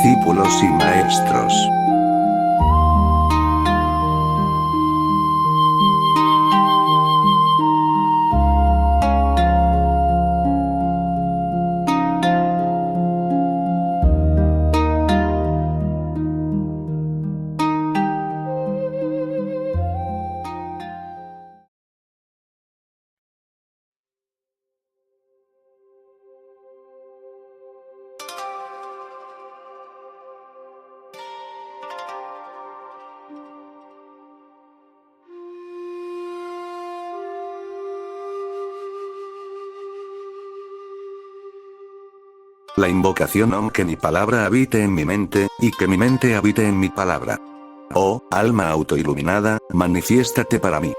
discípulos y maestros. La invocación Om, que mi palabra habite en mi mente, y que mi mente habite en mi palabra. Oh, alma autoiluminada, manifiéstate para mí.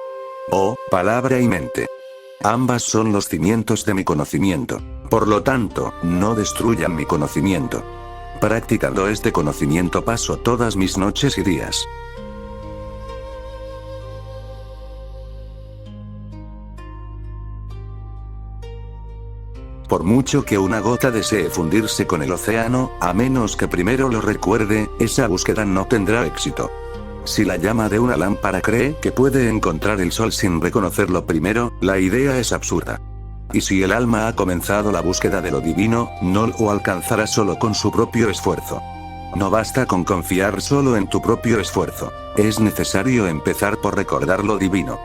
Oh, palabra y mente. Ambas son los cimientos de mi conocimiento. Por lo tanto, no destruyan mi conocimiento. Practicando este conocimiento paso todas mis noches y días. Por mucho que una gota desee fundirse con el océano, a menos que primero lo recuerde, esa búsqueda no tendrá éxito. Si la llama de una lámpara cree que puede encontrar el sol sin reconocerlo primero, la idea es absurda. Y si el alma ha comenzado la búsqueda de lo divino, no lo alcanzará solo con su propio esfuerzo. No basta con confiar solo en tu propio esfuerzo. Es necesario empezar por recordar lo divino.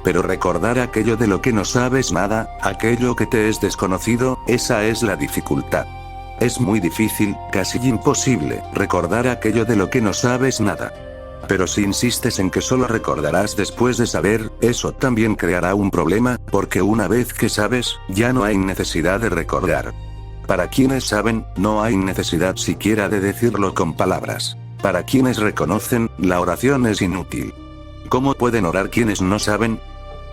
Pero recordar aquello de lo que no sabes nada, aquello que te es desconocido, esa es la dificultad. Es muy difícil, casi imposible, recordar aquello de lo que no sabes nada. Pero si insistes en que solo recordarás después de saber, eso también creará un problema, porque una vez que sabes, ya no hay necesidad de recordar. Para quienes saben, no hay necesidad siquiera de decirlo con palabras. Para quienes reconocen, la oración es inútil. ¿Cómo pueden orar quienes no saben?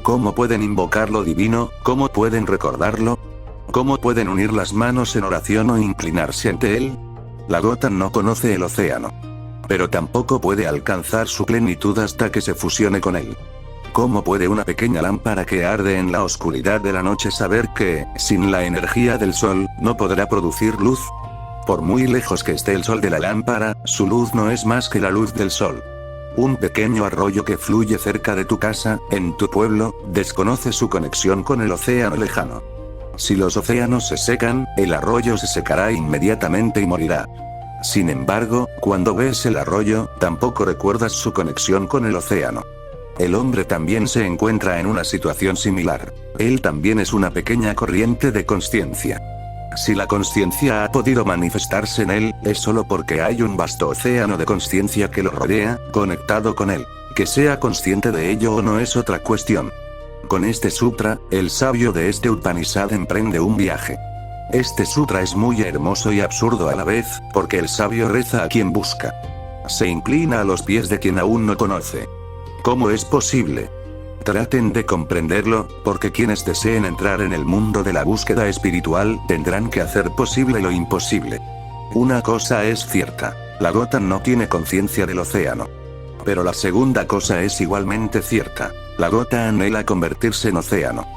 ¿Cómo pueden invocar lo divino? ¿Cómo pueden recordarlo? ¿Cómo pueden unir las manos en oración o inclinarse ante él? La gota no conoce el océano. Pero tampoco puede alcanzar su plenitud hasta que se fusione con él. ¿Cómo puede una pequeña lámpara que arde en la oscuridad de la noche saber que, sin la energía del sol, no podrá producir luz? Por muy lejos que esté el sol de la lámpara, su luz no es más que la luz del sol. Un pequeño arroyo que fluye cerca de tu casa, en tu pueblo, desconoce su conexión con el océano lejano. Si los océanos se secan, el arroyo se secará inmediatamente y morirá. Sin embargo, cuando ves el arroyo, tampoco recuerdas su conexión con el océano. El hombre también se encuentra en una situación similar. Él también es una pequeña corriente de consciencia. Si la consciencia ha podido manifestarse en él, es solo porque hay un vasto océano de consciencia que lo rodea, conectado con él. Que sea consciente de ello o no es otra cuestión. Con este sutra, el sabio de este Upanishad emprende un viaje. Este sutra es muy hermoso y absurdo a la vez, porque el sabio reza a quien busca. Se inclina a los pies de quien aún no conoce. ¿Cómo es posible? Traten de comprenderlo, porque quienes deseen entrar en el mundo de la búsqueda espiritual tendrán que hacer posible lo imposible. Una cosa es cierta, la gota no tiene conciencia del océano. Pero la segunda cosa es igualmente cierta, la gota anhela convertirse en océano.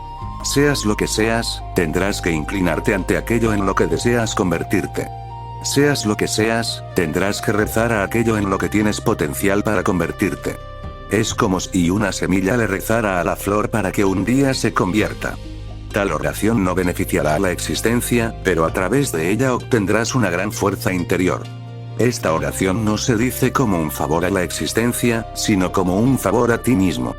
Seas lo que seas, tendrás que inclinarte ante aquello en lo que deseas convertirte. Seas lo que seas, tendrás que rezar a aquello en lo que tienes potencial para convertirte. Es como si una semilla le rezara a la flor para que un día se convierta. Tal oración no beneficiará a la existencia, pero a través de ella obtendrás una gran fuerza interior. Esta oración no se dice como un favor a la existencia, sino como un favor a ti mismo.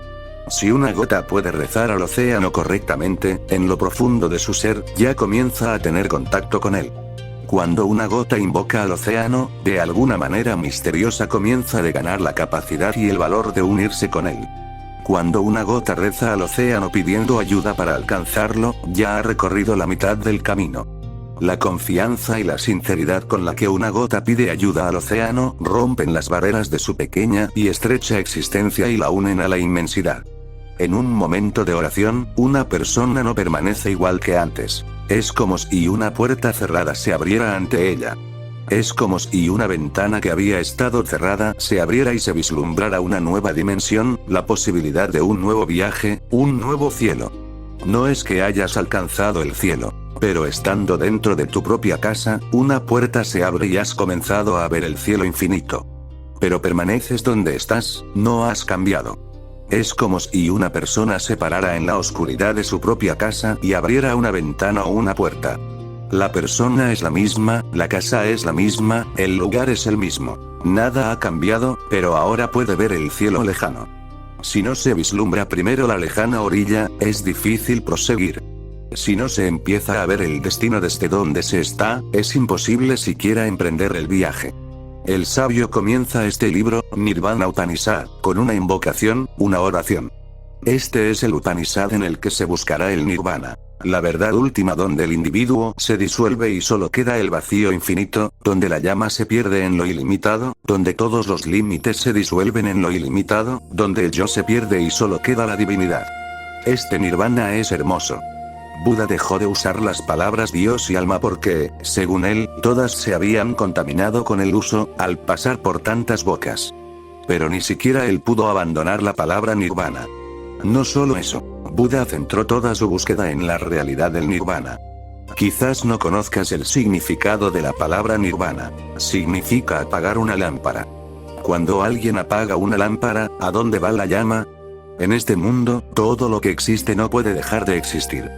Si una gota puede rezar al océano correctamente, en lo profundo de su ser, ya comienza a tener contacto con él. Cuando una gota invoca al océano, de alguna manera misteriosa comienza a ganar la capacidad y el valor de unirse con él. Cuando una gota reza al océano pidiendo ayuda para alcanzarlo, ya ha recorrido la mitad del camino. La confianza y la sinceridad con la que una gota pide ayuda al océano rompen las barreras de su pequeña y estrecha existencia y la unen a la inmensidad. En un momento de oración, una persona no permanece igual que antes. Es como si una puerta cerrada se abriera ante ella. Es como si una ventana que había estado cerrada se abriera y se vislumbrara una nueva dimensión, la posibilidad de un nuevo viaje, un nuevo cielo. No es que hayas alcanzado el cielo. Pero estando dentro de tu propia casa, una puerta se abre y has comenzado a ver el cielo infinito. Pero permaneces donde estás, no has cambiado. Es como si una persona se parara en la oscuridad de su propia casa y abriera una ventana o una puerta. La persona es la misma, la casa es la misma, el lugar es el mismo. Nada ha cambiado, pero ahora puede ver el cielo lejano. Si no se vislumbra primero la lejana orilla, es difícil proseguir. Si no se empieza a ver el destino desde donde se está, es imposible siquiera emprender el viaje. El sabio comienza este libro, Nirvana Upanishad, con una invocación, una oración. Este es el Upanishad en el que se buscará el Nirvana, la verdad última donde el individuo se disuelve y solo queda el vacío infinito, donde la llama se pierde en lo ilimitado, donde todos los límites se disuelven en lo ilimitado, donde el yo se pierde y solo queda la divinidad. Este Nirvana es hermoso. Buda dejó de usar las palabras Dios y alma porque, según él, todas se habían contaminado con el uso, al pasar por tantas bocas. Pero ni siquiera él pudo abandonar la palabra Nirvana. No solo eso, Buda centró toda su búsqueda en la realidad del Nirvana. Quizás no conozcas el significado de la palabra Nirvana. Significa apagar una lámpara. Cuando alguien apaga una lámpara, ¿a dónde va la llama? En este mundo, todo lo que existe no puede dejar de existir.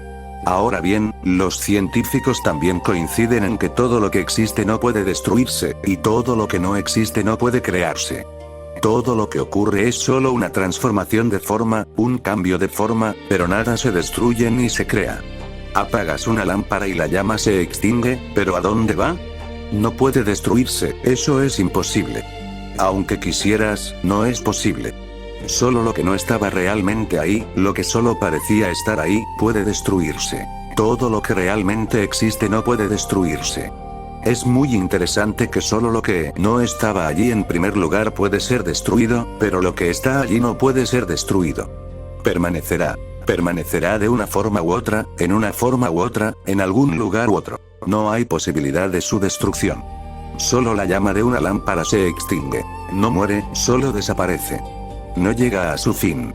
Ahora bien, los científicos también coinciden en que todo lo que existe no puede destruirse, y todo lo que no existe no puede crearse. Todo lo que ocurre es solo una transformación de forma, un cambio de forma, pero nada se destruye ni se crea. Apagas una lámpara y la llama se extingue, pero ¿a dónde va? No puede destruirse, eso es imposible. Aunque quisieras, no es posible. Solo lo que no estaba realmente ahí, lo que solo parecía estar ahí, puede destruirse. Todo lo que realmente existe no puede destruirse. Es muy interesante que solo lo que no estaba allí en primer lugar puede ser destruido, pero lo que está allí no puede ser destruido. Permanecerá. Permanecerá de una forma u otra, en una forma u otra, en algún lugar u otro. No hay posibilidad de su destrucción. Solo la llama de una lámpara se extingue. No muere, solo desaparece. No llega a su fin.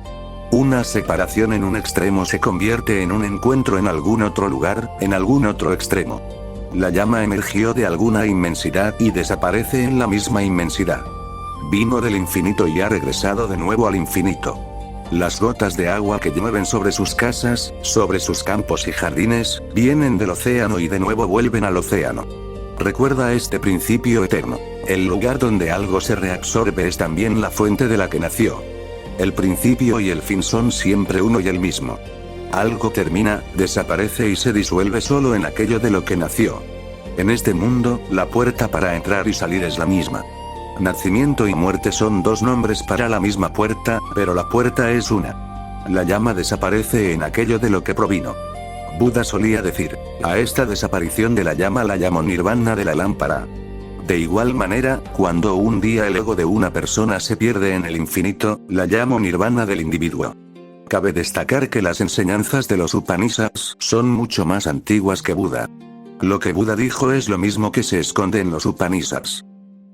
Una separación en un extremo se convierte en un encuentro en algún otro lugar, en algún otro extremo. La llama emergió de alguna inmensidad y desaparece en la misma inmensidad. Vino del infinito y ha regresado de nuevo al infinito. Las gotas de agua que llueven sobre sus casas, sobre sus campos y jardines, vienen del océano y de nuevo vuelven al océano. Recuerda este principio eterno. El lugar donde algo se reabsorbe es también la fuente de la que nació. El principio y el fin son siempre uno y el mismo. Algo termina, desaparece y se disuelve solo en aquello de lo que nació. En este mundo, la puerta para entrar y salir es la misma. Nacimiento y muerte son dos nombres para la misma puerta, pero la puerta es una. La llama desaparece en aquello de lo que provino. Buda solía decir, a esta desaparición de la llama la llamo nirvana de la lámpara. De igual manera, cuando un día el ego de una persona se pierde en el infinito, la llamo nirvana del individuo. Cabe destacar que las enseñanzas de los Upanishads son mucho más antiguas que Buda. Lo que Buda dijo es lo mismo que se esconde en los Upanishads.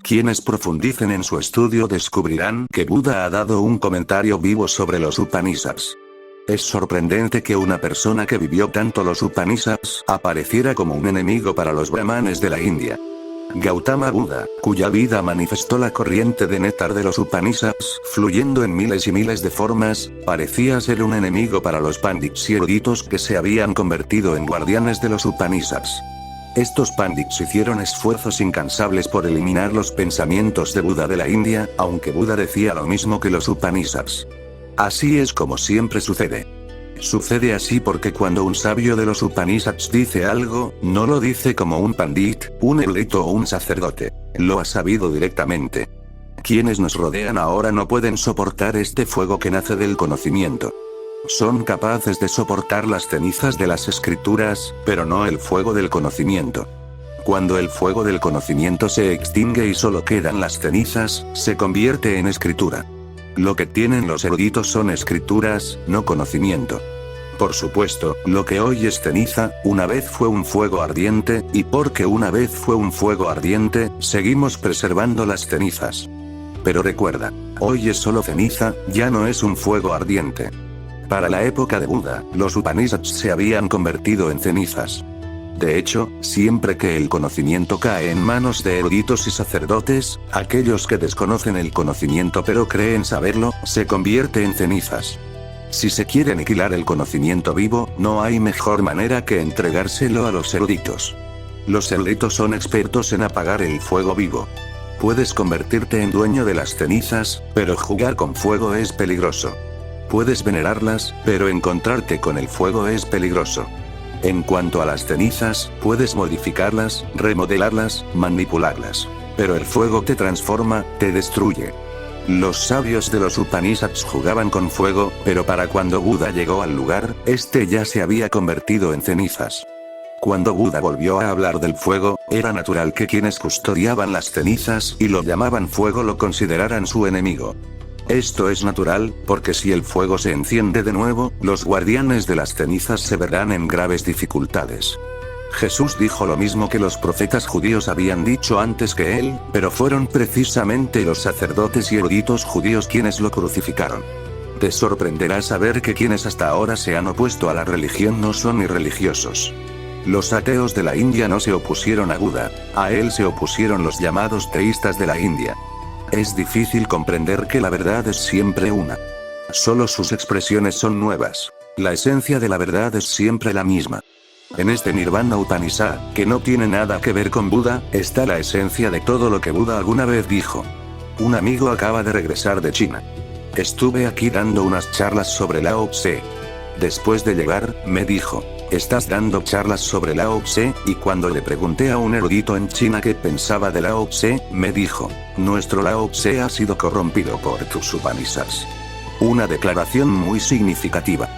Quienes profundicen en su estudio descubrirán que Buda ha dado un comentario vivo sobre los Upanishads. Es sorprendente que una persona que vivió tanto los Upanishads apareciera como un enemigo para los brahmanes de la India. Gautama Buda, cuya vida manifestó la corriente de néctar de los Upanishads, fluyendo en miles y miles de formas, parecía ser un enemigo para los pandits y eruditos que se habían convertido en guardianes de los Upanishads. Estos pandits hicieron esfuerzos incansables por eliminar los pensamientos de Buda de la India, aunque Buda decía lo mismo que los Upanishads. Así es como siempre sucede. Sucede así porque cuando un sabio de los Upanishads dice algo, no lo dice como un pandit, un erudito o un sacerdote. Lo ha sabido directamente. Quienes nos rodean ahora no pueden soportar este fuego que nace del conocimiento. Son capaces de soportar las cenizas de las escrituras, pero no el fuego del conocimiento. Cuando el fuego del conocimiento se extingue y solo quedan las cenizas, se convierte en escritura. Lo que tienen los eruditos son escrituras, no conocimiento. Por supuesto, lo que hoy es ceniza, una vez fue un fuego ardiente, y porque una vez fue un fuego ardiente, seguimos preservando las cenizas. Pero recuerda, hoy es solo ceniza, ya no es un fuego ardiente. Para la época de Buda, los Upanishads se habían convertido en cenizas. De hecho, siempre que el conocimiento cae en manos de eruditos y sacerdotes, aquellos que desconocen el conocimiento pero creen saberlo, se convierte en cenizas. Si se quiere aniquilar el conocimiento vivo, no hay mejor manera que entregárselo a los eruditos. Los eruditos son expertos en apagar el fuego vivo. Puedes convertirte en dueño de las cenizas, pero jugar con fuego es peligroso. Puedes venerarlas, pero encontrarte con el fuego es peligroso. En cuanto a las cenizas, puedes modificarlas, remodelarlas, manipularlas. Pero el fuego te transforma, te destruye. Los sabios de los Upanishads jugaban con fuego, pero para cuando Buda llegó al lugar, este ya se había convertido en cenizas. Cuando Buda volvió a hablar del fuego, era natural que quienes custodiaban las cenizas y lo llamaban fuego lo consideraran su enemigo. Esto es natural, porque si el fuego se enciende de nuevo, los guardianes de las cenizas se verán en graves dificultades. Jesús dijo lo mismo que los profetas judíos habían dicho antes que él, pero fueron precisamente los sacerdotes y eruditos judíos quienes lo crucificaron. Te sorprenderá saber que quienes hasta ahora se han opuesto a la religión no son irreligiosos. Los ateos de la India no se opusieron a Buda, a él se opusieron los llamados teístas de la India. Es difícil comprender que la verdad es siempre una. Solo sus expresiones son nuevas. La esencia de la verdad es siempre la misma. En este Nirvana Upanishad, que no tiene nada que ver con Buda, está la esencia de todo lo que Buda alguna vez dijo. Un amigo acaba de regresar de China. Estuve aquí dando unas charlas sobre Lao Tse. Después de llegar, me dijo, estás dando charlas sobre Lao Tse, y cuando le pregunté a un erudito en China qué pensaba de Lao Tse, me dijo, nuestro Lao Tse ha sido corrompido por tus Upanishads. Una declaración muy significativa.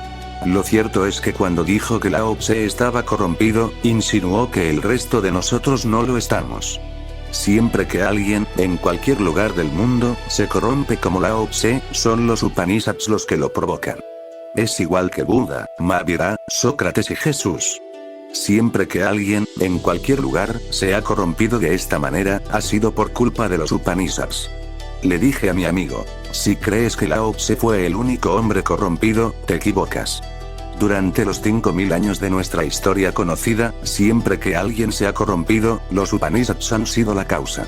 Lo cierto es que cuando dijo que Lao Tse estaba corrompido, insinuó que el resto de nosotros no lo estamos. Siempre que alguien, en cualquier lugar del mundo, se corrompe como Lao Tse, son los Upanishads los que lo provocan. Es igual que Buda, Mahavira, Sócrates y Jesús. Siempre que alguien, en cualquier lugar, se ha corrompido de esta manera, ha sido por culpa de los Upanishads. Le dije a mi amigo, si crees que Lao Tse fue el único hombre corrompido, te equivocas. Durante los 5000 años de nuestra historia conocida, siempre que alguien se ha corrompido, los Upanishads han sido la causa.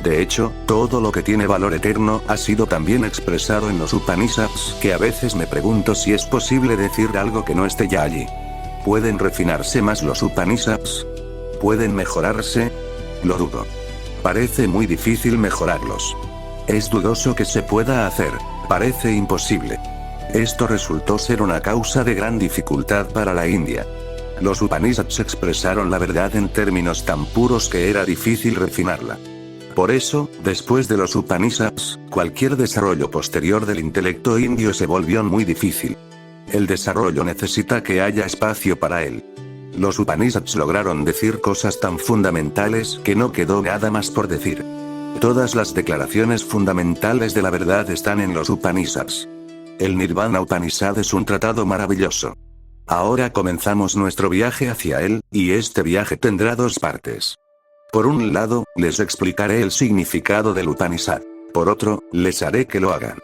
De hecho, todo lo que tiene valor eterno ha sido también expresado en los Upanishads, que a veces me pregunto si es posible decir algo que no esté ya allí. ¿Pueden refinarse más los Upanishads? ¿Pueden mejorarse? Lo dudo. Parece muy difícil mejorarlos. Es dudoso que se pueda hacer, parece imposible. Esto resultó ser una causa de gran dificultad para la India. Los Upanishads expresaron la verdad en términos tan puros que era difícil refinarla. Por eso, después de los Upanishads, cualquier desarrollo posterior del intelecto indio se volvió muy difícil. El desarrollo necesita que haya espacio para él. Los Upanishads lograron decir cosas tan fundamentales que no quedó nada más por decir. Todas las declaraciones fundamentales de la verdad están en los Upanishads. El Nirvana Upanishad es un tratado maravilloso. Ahora comenzamos nuestro viaje hacia él, y este viaje tendrá dos partes. Por un lado, les explicaré el significado del Upanishad. Por otro, les haré que lo hagan.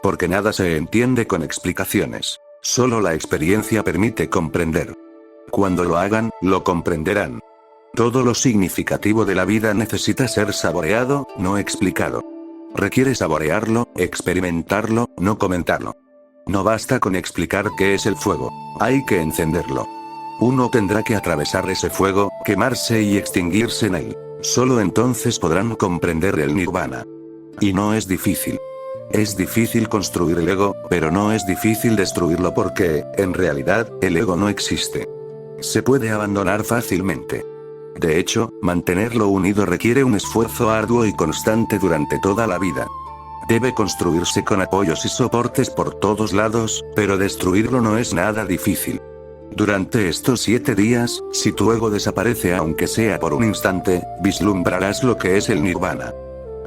Porque nada se entiende con explicaciones. Solo la experiencia permite comprender. Cuando lo hagan, lo comprenderán. Todo lo significativo de la vida necesita ser saboreado, no explicado. Requiere saborearlo, experimentarlo, no comentarlo. No basta con explicar qué es el fuego. Hay que encenderlo. Uno tendrá que atravesar ese fuego, quemarse y extinguirse en él. Solo entonces podrán comprender el nirvana. Y no es difícil. Es difícil construir el ego, pero no es difícil destruirlo porque, en realidad, el ego no existe. Se puede abandonar fácilmente. De hecho, mantenerlo unido requiere un esfuerzo arduo y constante durante toda la vida. Debe construirse con apoyos y soportes por todos lados, pero destruirlo no es nada difícil. Durante estos 7 días, si tu ego desaparece aunque sea por un instante, vislumbrarás lo que es el nirvana.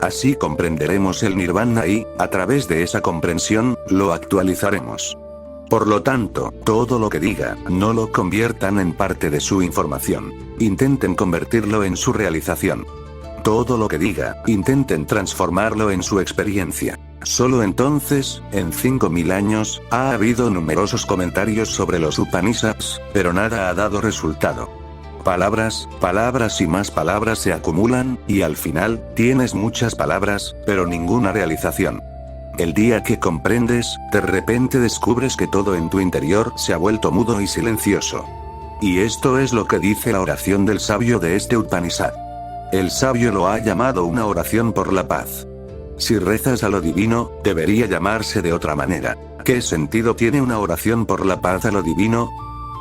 Así comprenderemos el nirvana y, a través de esa comprensión, lo actualizaremos. Por lo tanto, todo lo que diga, no lo conviertan en parte de su información. Intenten convertirlo en su realización. Todo lo que diga, intenten transformarlo en su experiencia. Solo entonces, en 5000 años, ha habido numerosos comentarios sobre los Upanishads, pero nada ha dado resultado. Palabras, palabras y más palabras se acumulan, y al final, tienes muchas palabras, pero ninguna realización. El día que comprendes, de repente descubres que todo en tu interior se ha vuelto mudo y silencioso. Y esto es lo que dice la oración del sabio de este Upanishad. El sabio lo ha llamado una oración por la paz. Si rezas a lo divino, debería llamarse de otra manera. ¿Qué sentido tiene una oración por la paz a lo divino?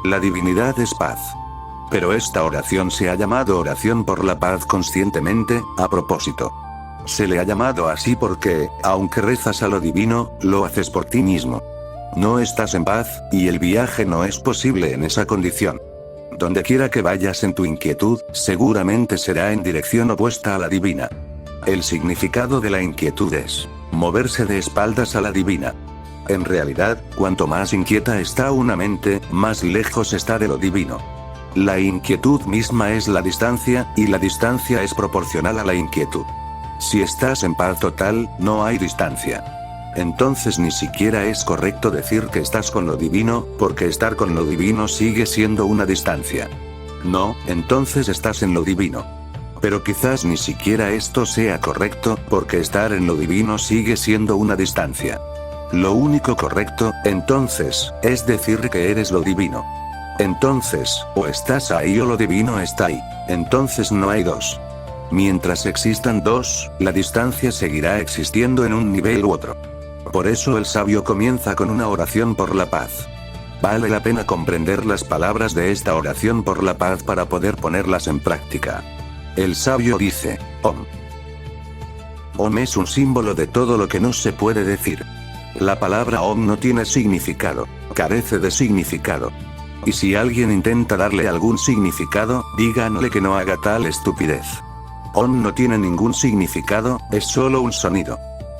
La divinidad es paz. Pero esta oración se ha llamado oración por la paz conscientemente, a propósito. Se le ha llamado así porque, aunque rezas a lo divino, lo haces por ti mismo. No estás en paz, y el viaje no es posible en esa condición. Donde quiera que vayas en tu inquietud, seguramente será en dirección opuesta a la divina. El significado de la inquietud es moverse de espaldas a la divina. En realidad, cuanto más inquieta está una mente, más lejos está de lo divino. La inquietud misma es la distancia, y la distancia es proporcional a la inquietud. Si estás en paz total, no hay distancia. Entonces ni siquiera es correcto decir que estás con lo divino, porque estar con lo divino sigue siendo una distancia. No, entonces estás en lo divino. Pero quizás ni siquiera esto sea correcto, porque estar en lo divino sigue siendo una distancia. Lo único correcto, entonces, es decir que eres lo divino. Entonces, o estás ahí o lo divino está ahí. Entonces no hay dos. Mientras existan dos, la distancia seguirá existiendo en un nivel u otro. Por eso el sabio comienza con una oración por la paz. Vale la pena comprender las palabras de esta oración por la paz para poder ponerlas en práctica. El sabio dice, Om. Om es un símbolo de todo lo que no se puede decir. La palabra Om no tiene significado, carece de significado. Y si alguien intenta darle algún significado, díganle que no haga tal estupidez. Om no tiene ningún significado, es solo un sonido.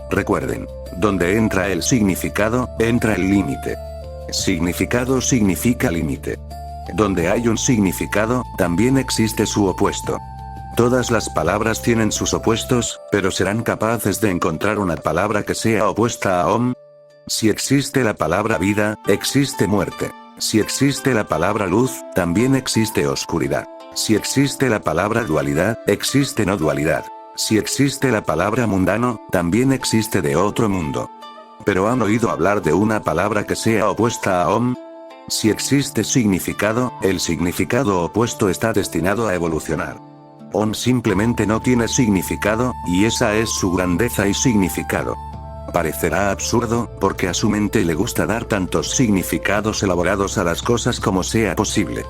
Recuerden, donde entra el significado, entra el límite. Significado significa límite. Donde hay un significado, también existe su opuesto. Todas las palabras tienen sus opuestos, pero ¿serán capaces de encontrar una palabra que sea opuesta a Om? Si existe la palabra vida, existe muerte. Si existe la palabra luz, también existe oscuridad. Si existe la palabra dualidad, existe no dualidad. Si existe la palabra mundano, también existe de otro mundo. ¿Pero han oído hablar de una palabra que sea opuesta a Om? Si existe significado, el significado opuesto está destinado a evolucionar. Om simplemente no tiene significado, y esa es su grandeza y significado. Parecerá absurdo, porque a su mente le gusta dar tantos significados elaborados a las cosas como sea posible.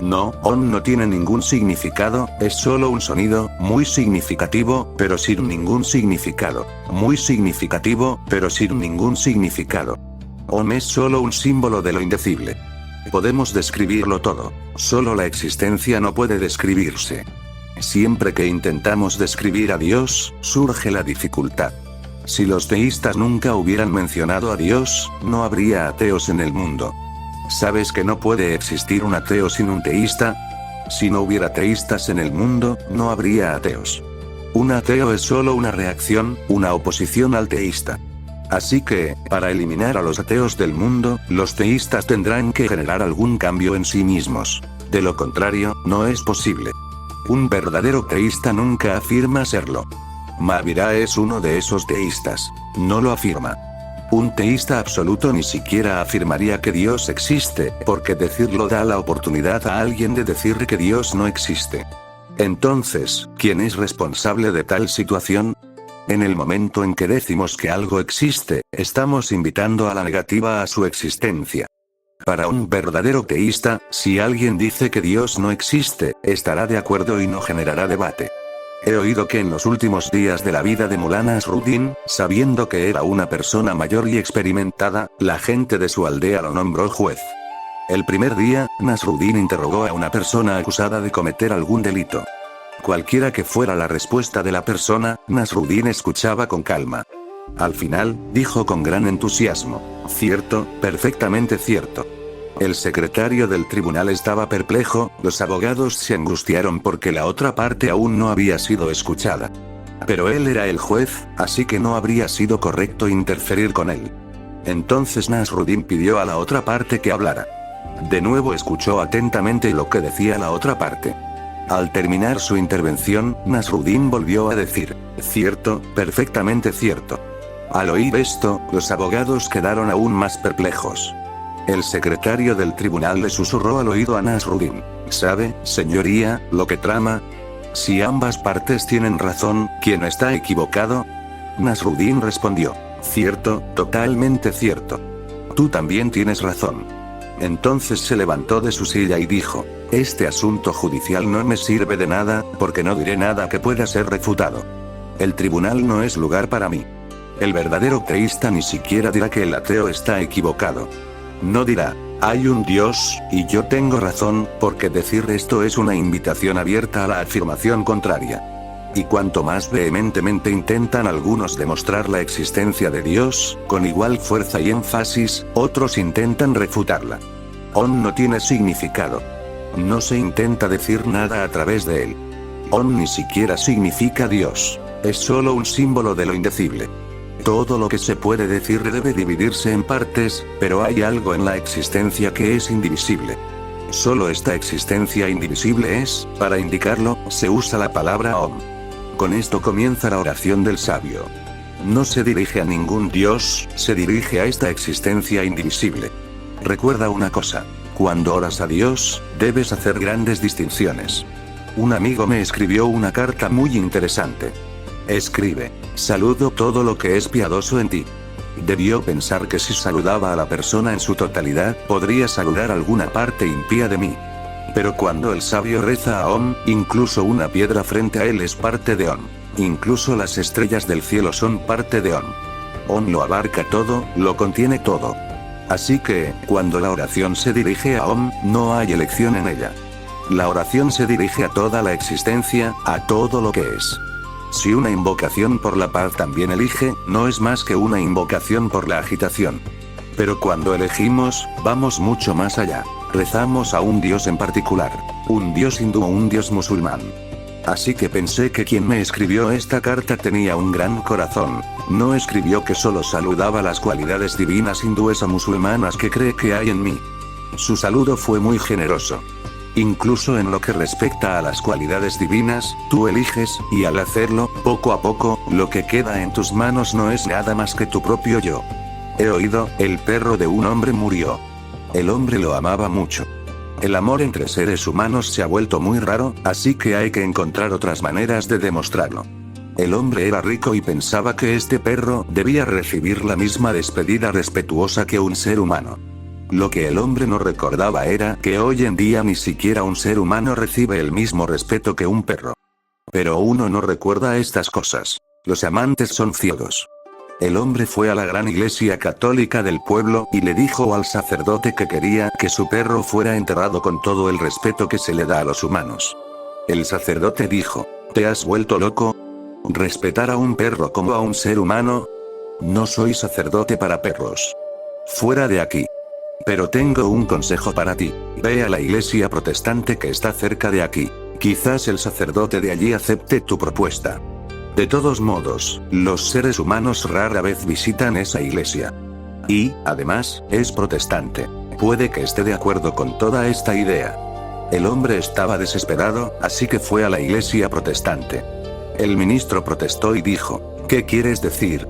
No, Om no tiene ningún significado, es solo un sonido, muy significativo, pero sin ningún significado. Muy significativo, pero sin ningún significado. Om es solo un símbolo de lo indecible. Podemos describirlo todo, solo la existencia no puede describirse. Siempre que intentamos describir a Dios, surge la dificultad. Si los teístas nunca hubieran mencionado a Dios, no habría ateos en el mundo. ¿Sabes que no puede existir un ateo sin un teísta? Si no hubiera teístas en el mundo, no habría ateos. Un ateo es solo una reacción, una oposición al teísta. Así que, para eliminar a los ateos del mundo, los teístas tendrán que generar algún cambio en sí mismos. De lo contrario, no es posible. Un verdadero teísta nunca afirma serlo. Mahavira es uno de esos teístas. No lo afirma. Un teísta absoluto ni siquiera afirmaría que Dios existe, porque decirlo da la oportunidad a alguien de decir que Dios no existe. Entonces, ¿quién es responsable de tal situación? En el momento en que decimos que algo existe, estamos invitando a la negativa a su existencia. Para un verdadero teísta, si alguien dice que Dios no existe, estará de acuerdo y no generará debate. He oído que en los últimos días de la vida de Mullah Nasruddin, sabiendo que era una persona mayor y experimentada, la gente de su aldea lo nombró juez. El primer día, Nasruddin interrogó a una persona acusada de cometer algún delito. Cualquiera que fuera la respuesta de la persona, Nasruddin escuchaba con calma. Al final, dijo con gran entusiasmo: cierto, perfectamente cierto. El secretario del tribunal estaba perplejo, los abogados se angustiaron porque la otra parte aún no había sido escuchada. Pero él era el juez, así que no habría sido correcto interferir con él. Entonces Nasruddin pidió a la otra parte que hablara. De nuevo escuchó atentamente lo que decía la otra parte. Al terminar su intervención, Nasruddin volvió a decir: cierto, perfectamente cierto. Al oír esto, los abogados quedaron aún más perplejos. El secretario del tribunal le susurró al oído a Nasruddin: ¿sabe, señoría, lo que trama? Si ambas partes tienen razón, ¿quién está equivocado? Nasruddin respondió: cierto, totalmente cierto. Tú también tienes razón. Entonces se levantó de su silla y dijo: este asunto judicial no me sirve de nada, porque no diré nada que pueda ser refutado. El tribunal no es lugar para mí. El verdadero teísta ni siquiera dirá que el ateo está equivocado. No dirá: hay un Dios, y yo tengo razón, porque decir esto es una invitación abierta a la afirmación contraria. Y cuanto más vehementemente intentan algunos demostrar la existencia de Dios, con igual fuerza y énfasis, otros intentan refutarla. Om no tiene significado. No se intenta decir nada a través de él. Om ni siquiera significa Dios. Es solo un símbolo de lo indecible. Todo lo que se puede decir debe dividirse en partes, pero hay algo en la existencia que es indivisible. Solo esta existencia indivisible es, para indicarlo, se usa la palabra Om. Con esto comienza la oración del sabio. No se dirige a ningún Dios, se dirige a esta existencia indivisible. Recuerda una cosa: cuando oras a Dios, debes hacer grandes distinciones. Un amigo me escribió una carta muy interesante. Escribe: saludo todo lo que es piadoso en ti. Debió pensar que si saludaba a la persona en su totalidad, podría saludar alguna parte impía de mí. Pero cuando el sabio reza a Om, incluso una piedra frente a él es parte de Om. Incluso las estrellas del cielo son parte de Om. Om lo abarca todo, lo contiene todo. Así que, cuando la oración se dirige a Om, no hay elección en ella. La oración se dirige a toda la existencia, a todo lo que es. Si una invocación por la paz también elige, no es más que una invocación por la agitación. Pero cuando elegimos, vamos mucho más allá. Rezamos a un Dios en particular. Un Dios hindú o un Dios musulmán. Así que pensé que quien me escribió esta carta tenía un gran corazón. No escribió que solo saludaba las cualidades divinas hindúes o musulmanas que cree que hay en mí. Su saludo fue muy generoso. Incluso en lo que respecta a las cualidades divinas, tú eliges, y al hacerlo, poco a poco, lo que queda en tus manos no es nada más que tu propio yo. He oído: el perro de un hombre murió. El hombre lo amaba mucho. El amor entre seres humanos se ha vuelto muy raro, así que hay que encontrar otras maneras de demostrarlo. El hombre era rico y pensaba que este perro debía recibir la misma despedida respetuosa que un ser humano. Lo que el hombre no recordaba era que hoy en día ni siquiera un ser humano recibe el mismo respeto que un perro. Pero uno no recuerda estas cosas. Los amantes son ciegos. El hombre fue a la gran iglesia católica del pueblo y le dijo al sacerdote que quería que su perro fuera enterrado con todo el respeto que se le da a los humanos. El sacerdote dijo: ¿te has vuelto loco? ¿Respetar a un perro como a un ser humano? No soy sacerdote para perros. Fuera de aquí. Pero tengo un consejo para ti. Ve a la iglesia protestante que está cerca de aquí. Quizás el sacerdote de allí acepte tu propuesta. De todos modos, los seres humanos rara vez visitan esa iglesia. Y, además, es protestante. Puede que esté de acuerdo con toda esta idea. El hombre estaba desesperado, así que fue a la iglesia protestante. El ministro protestó y dijo: ¿qué quieres decir?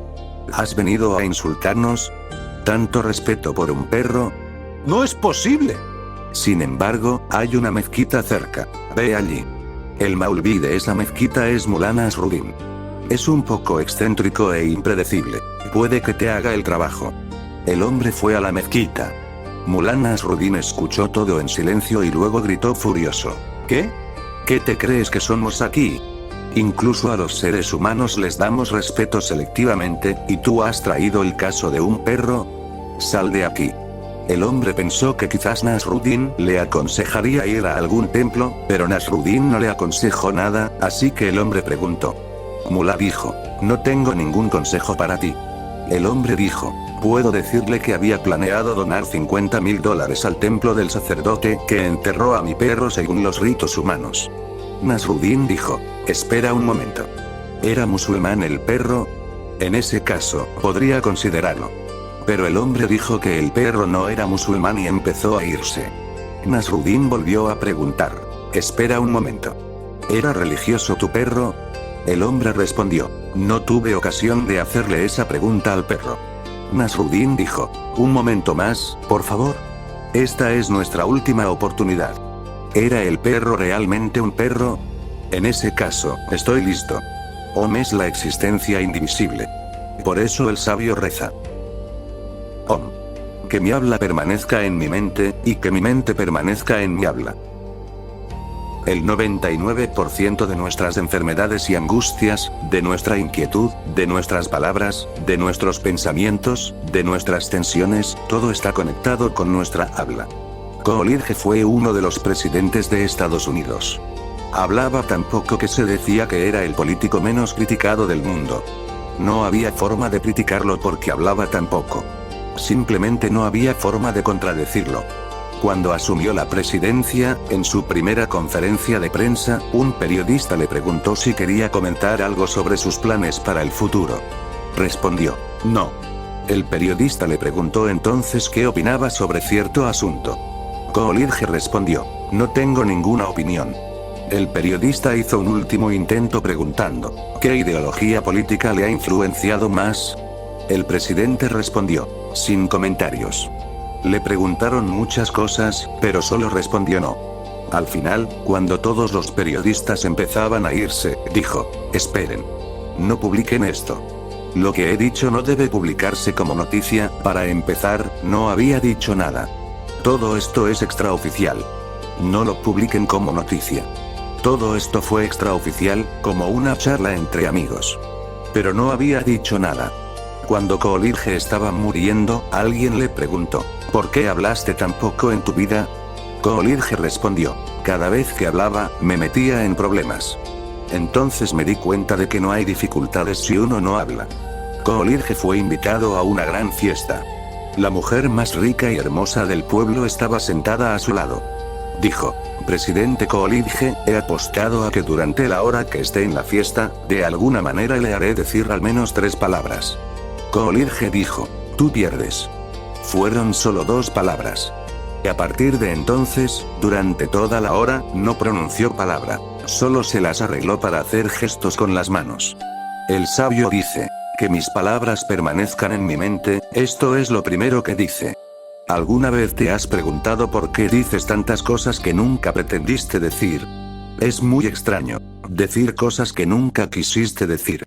¿Has venido a insultarnos? ¿Tanto respeto por un perro? ¡No es posible! Sin embargo, hay una mezquita cerca. Ve allí. El maulví de esa mezquita es Mullah Nasruddin. Es un poco excéntrico e impredecible. Puede que te haga el trabajo. El hombre fue a la mezquita. Mullah Nasruddin escuchó todo en silencio y luego gritó furioso: ¿qué? ¿Qué te crees que somos aquí? Incluso a los seres humanos les damos respeto selectivamente, ¿y tú has traído el caso de un perro? Sal de aquí. El hombre pensó que quizás Nasruddin le aconsejaría ir a algún templo, pero Nasruddin no le aconsejó nada, así que el hombre preguntó. Mullah dijo: no tengo ningún consejo para ti. El hombre dijo: puedo decirle que había planeado donar $50,000 al templo del sacerdote que enterró a mi perro según los ritos humanos. Nasruddin dijo: espera un momento. ¿Era musulmán el perro? En ese caso, podría considerarlo. Pero el hombre dijo que el perro no era musulmán y empezó a irse. Nasruddin volvió a preguntar. Espera un momento. ¿Era religioso tu perro? El hombre respondió. No tuve ocasión de hacerle esa pregunta al perro. Nasruddin dijo. Un momento más, por favor. Esta es nuestra última oportunidad. ¿Era el perro realmente un perro? En ese caso, estoy listo. Om es la existencia indivisible. Por eso el sabio reza. Om. Que mi habla permanezca en mi mente, y que mi mente permanezca en mi habla. El 99% de nuestras enfermedades y angustias, de nuestra inquietud, de nuestras palabras, de nuestros pensamientos, de nuestras tensiones, todo está conectado con nuestra habla. Coolidge fue uno de los presidentes de Estados Unidos. Hablaba tan poco que se decía que era el político menos criticado del mundo. No había forma de criticarlo porque hablaba tan poco. Simplemente no había forma de contradecirlo. Cuando asumió la presidencia, en su primera conferencia de prensa, un periodista le preguntó si quería comentar algo sobre sus planes para el futuro. Respondió, no. El periodista le preguntó entonces qué opinaba sobre cierto asunto. Coolidge respondió, no tengo ninguna opinión. El periodista hizo un último intento preguntando, ¿qué ideología política le ha influenciado más? El presidente respondió, sin comentarios. Le preguntaron muchas cosas, pero solo respondió no. Al final, cuando todos los periodistas empezaban a irse, dijo, esperen. No publiquen esto. Lo que he dicho no debe publicarse como noticia, para empezar, no había dicho nada. Todo esto es extraoficial. No lo publiquen como noticia. Todo esto fue extraoficial, como una charla entre amigos. Pero no había dicho nada. Cuando Coolidge estaba muriendo, alguien le preguntó, ¿por qué hablaste tan poco en tu vida? Coolidge respondió, cada vez que hablaba, me metía en problemas. Entonces me di cuenta de que no hay dificultades si uno no habla. Coolidge fue invitado a una gran fiesta. La mujer más rica y hermosa del pueblo estaba sentada a su lado. Dijo, presidente Coolidge, he apostado a que durante la hora que esté en la fiesta, de alguna manera le haré decir al menos 3 palabras. Coolidge dijo, tú pierdes. Fueron solo 2 palabras. Y a partir de entonces, durante toda la hora, no pronunció palabra, solo se las arregló para hacer gestos con las manos. El sabio dice, que mis palabras permanezcan en mi mente, esto es lo primero que dice. ¿Alguna vez te has preguntado por qué dices tantas cosas que nunca pretendiste decir? Es muy extraño, decir cosas que nunca quisiste decir.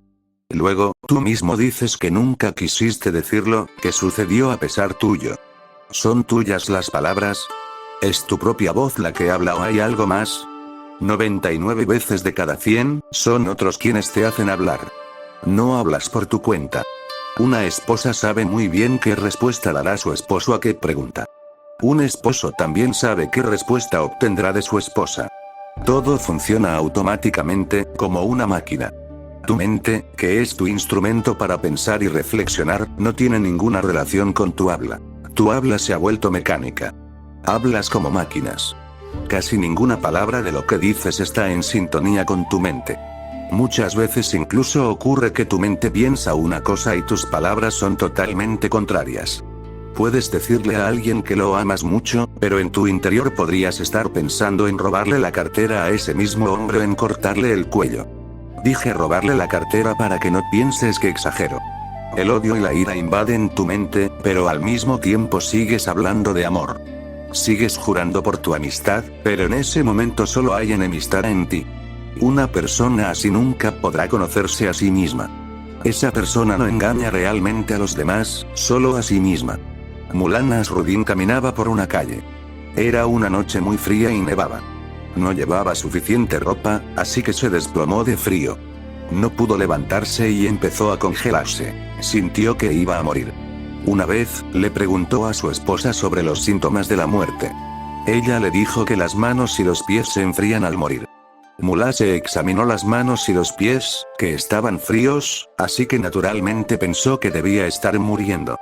Luego, tú mismo dices que nunca quisiste decirlo, que sucedió a pesar tuyo. ¿Son tuyas las palabras? ¿Es tu propia voz la que habla o hay algo más? 99 veces de cada 100, son otros quienes te hacen hablar. No hablas por tu cuenta. Una esposa sabe muy bien qué respuesta dará su esposo a qué pregunta. Un esposo también sabe qué respuesta obtendrá de su esposa. Todo funciona automáticamente, como una máquina. Tu mente, que es tu instrumento para pensar y reflexionar, no tiene ninguna relación con tu habla. Tu habla se ha vuelto mecánica. Hablas como máquinas. Casi ninguna palabra de lo que dices está en sintonía con tu mente. Muchas veces incluso ocurre que tu mente piensa una cosa y tus palabras son totalmente contrarias. Puedes decirle a alguien que lo amas mucho, pero en tu interior podrías estar pensando en robarle la cartera a ese mismo hombre o en cortarle el cuello. Dije robarle la cartera para que no pienses que exagero. El odio y la ira invaden tu mente, pero al mismo tiempo sigues hablando de amor. Sigues jurando por tu amistad, pero en ese momento solo hay enemistad en ti. Una persona así nunca podrá conocerse a sí misma. Esa persona no engaña realmente a los demás, solo a sí misma. Mullah Nasruddin caminaba por una calle. Era una noche muy fría y nevaba. No llevaba suficiente ropa, así que se desplomó de frío. No pudo levantarse y empezó a congelarse. Sintió que iba a morir. Una vez, le preguntó a su esposa sobre los síntomas de la muerte. Ella le dijo que las manos y los pies se enfrían al morir. Mullah se examinó las manos y los pies, que estaban fríos, así que naturalmente pensó que debía estar muriendo.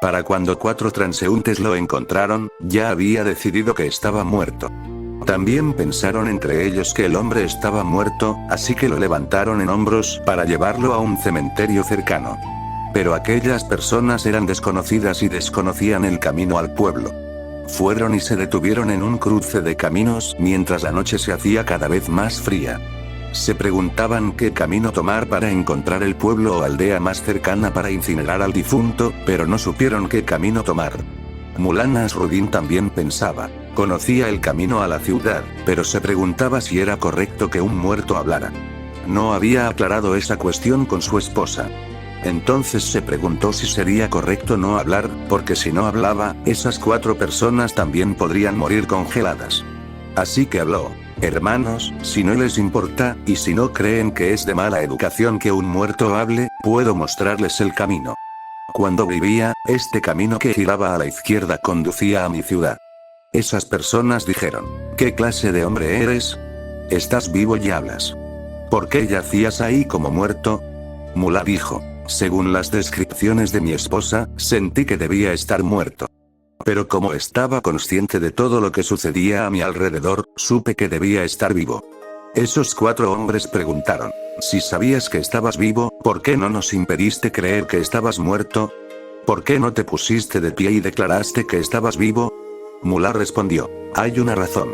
Para cuando 4 transeúntes lo encontraron, ya había decidido que estaba muerto. También pensaron entre ellos que el hombre estaba muerto, así que lo levantaron en hombros para llevarlo a un cementerio cercano. Pero aquellas personas eran desconocidas y desconocían el camino al pueblo. Fueron y se detuvieron en un cruce de caminos mientras la noche se hacía cada vez más fría. Se preguntaban qué camino tomar para encontrar el pueblo o aldea más cercana para incinerar al difunto, pero no supieron qué camino tomar. Mulán Nasruddin también pensaba. Conocía el camino a la ciudad, pero se preguntaba si era correcto que un muerto hablara. No había aclarado esa cuestión con su esposa. Entonces se preguntó si sería correcto no hablar, porque si no hablaba, esas 4 personas también podrían morir congeladas. Así que habló. Hermanos, si no les importa, y si no creen que es de mala educación que un muerto hable, puedo mostrarles el camino. Cuando vivía, este camino que giraba a la izquierda conducía a mi ciudad. Esas personas dijeron, ¿qué clase de hombre eres? Estás vivo y hablas. ¿Por qué yacías ahí como muerto? Mulá dijo, según las descripciones de mi esposa, sentí que debía estar muerto. Pero como estaba consciente de todo lo que sucedía a mi alrededor, supe que debía estar vivo. Esos 4 hombres preguntaron, si sabías que estabas vivo, ¿por qué no nos impediste creer que estabas muerto? ¿Por qué no te pusiste de pie y declaraste que estabas vivo? Mulá respondió, hay una razón.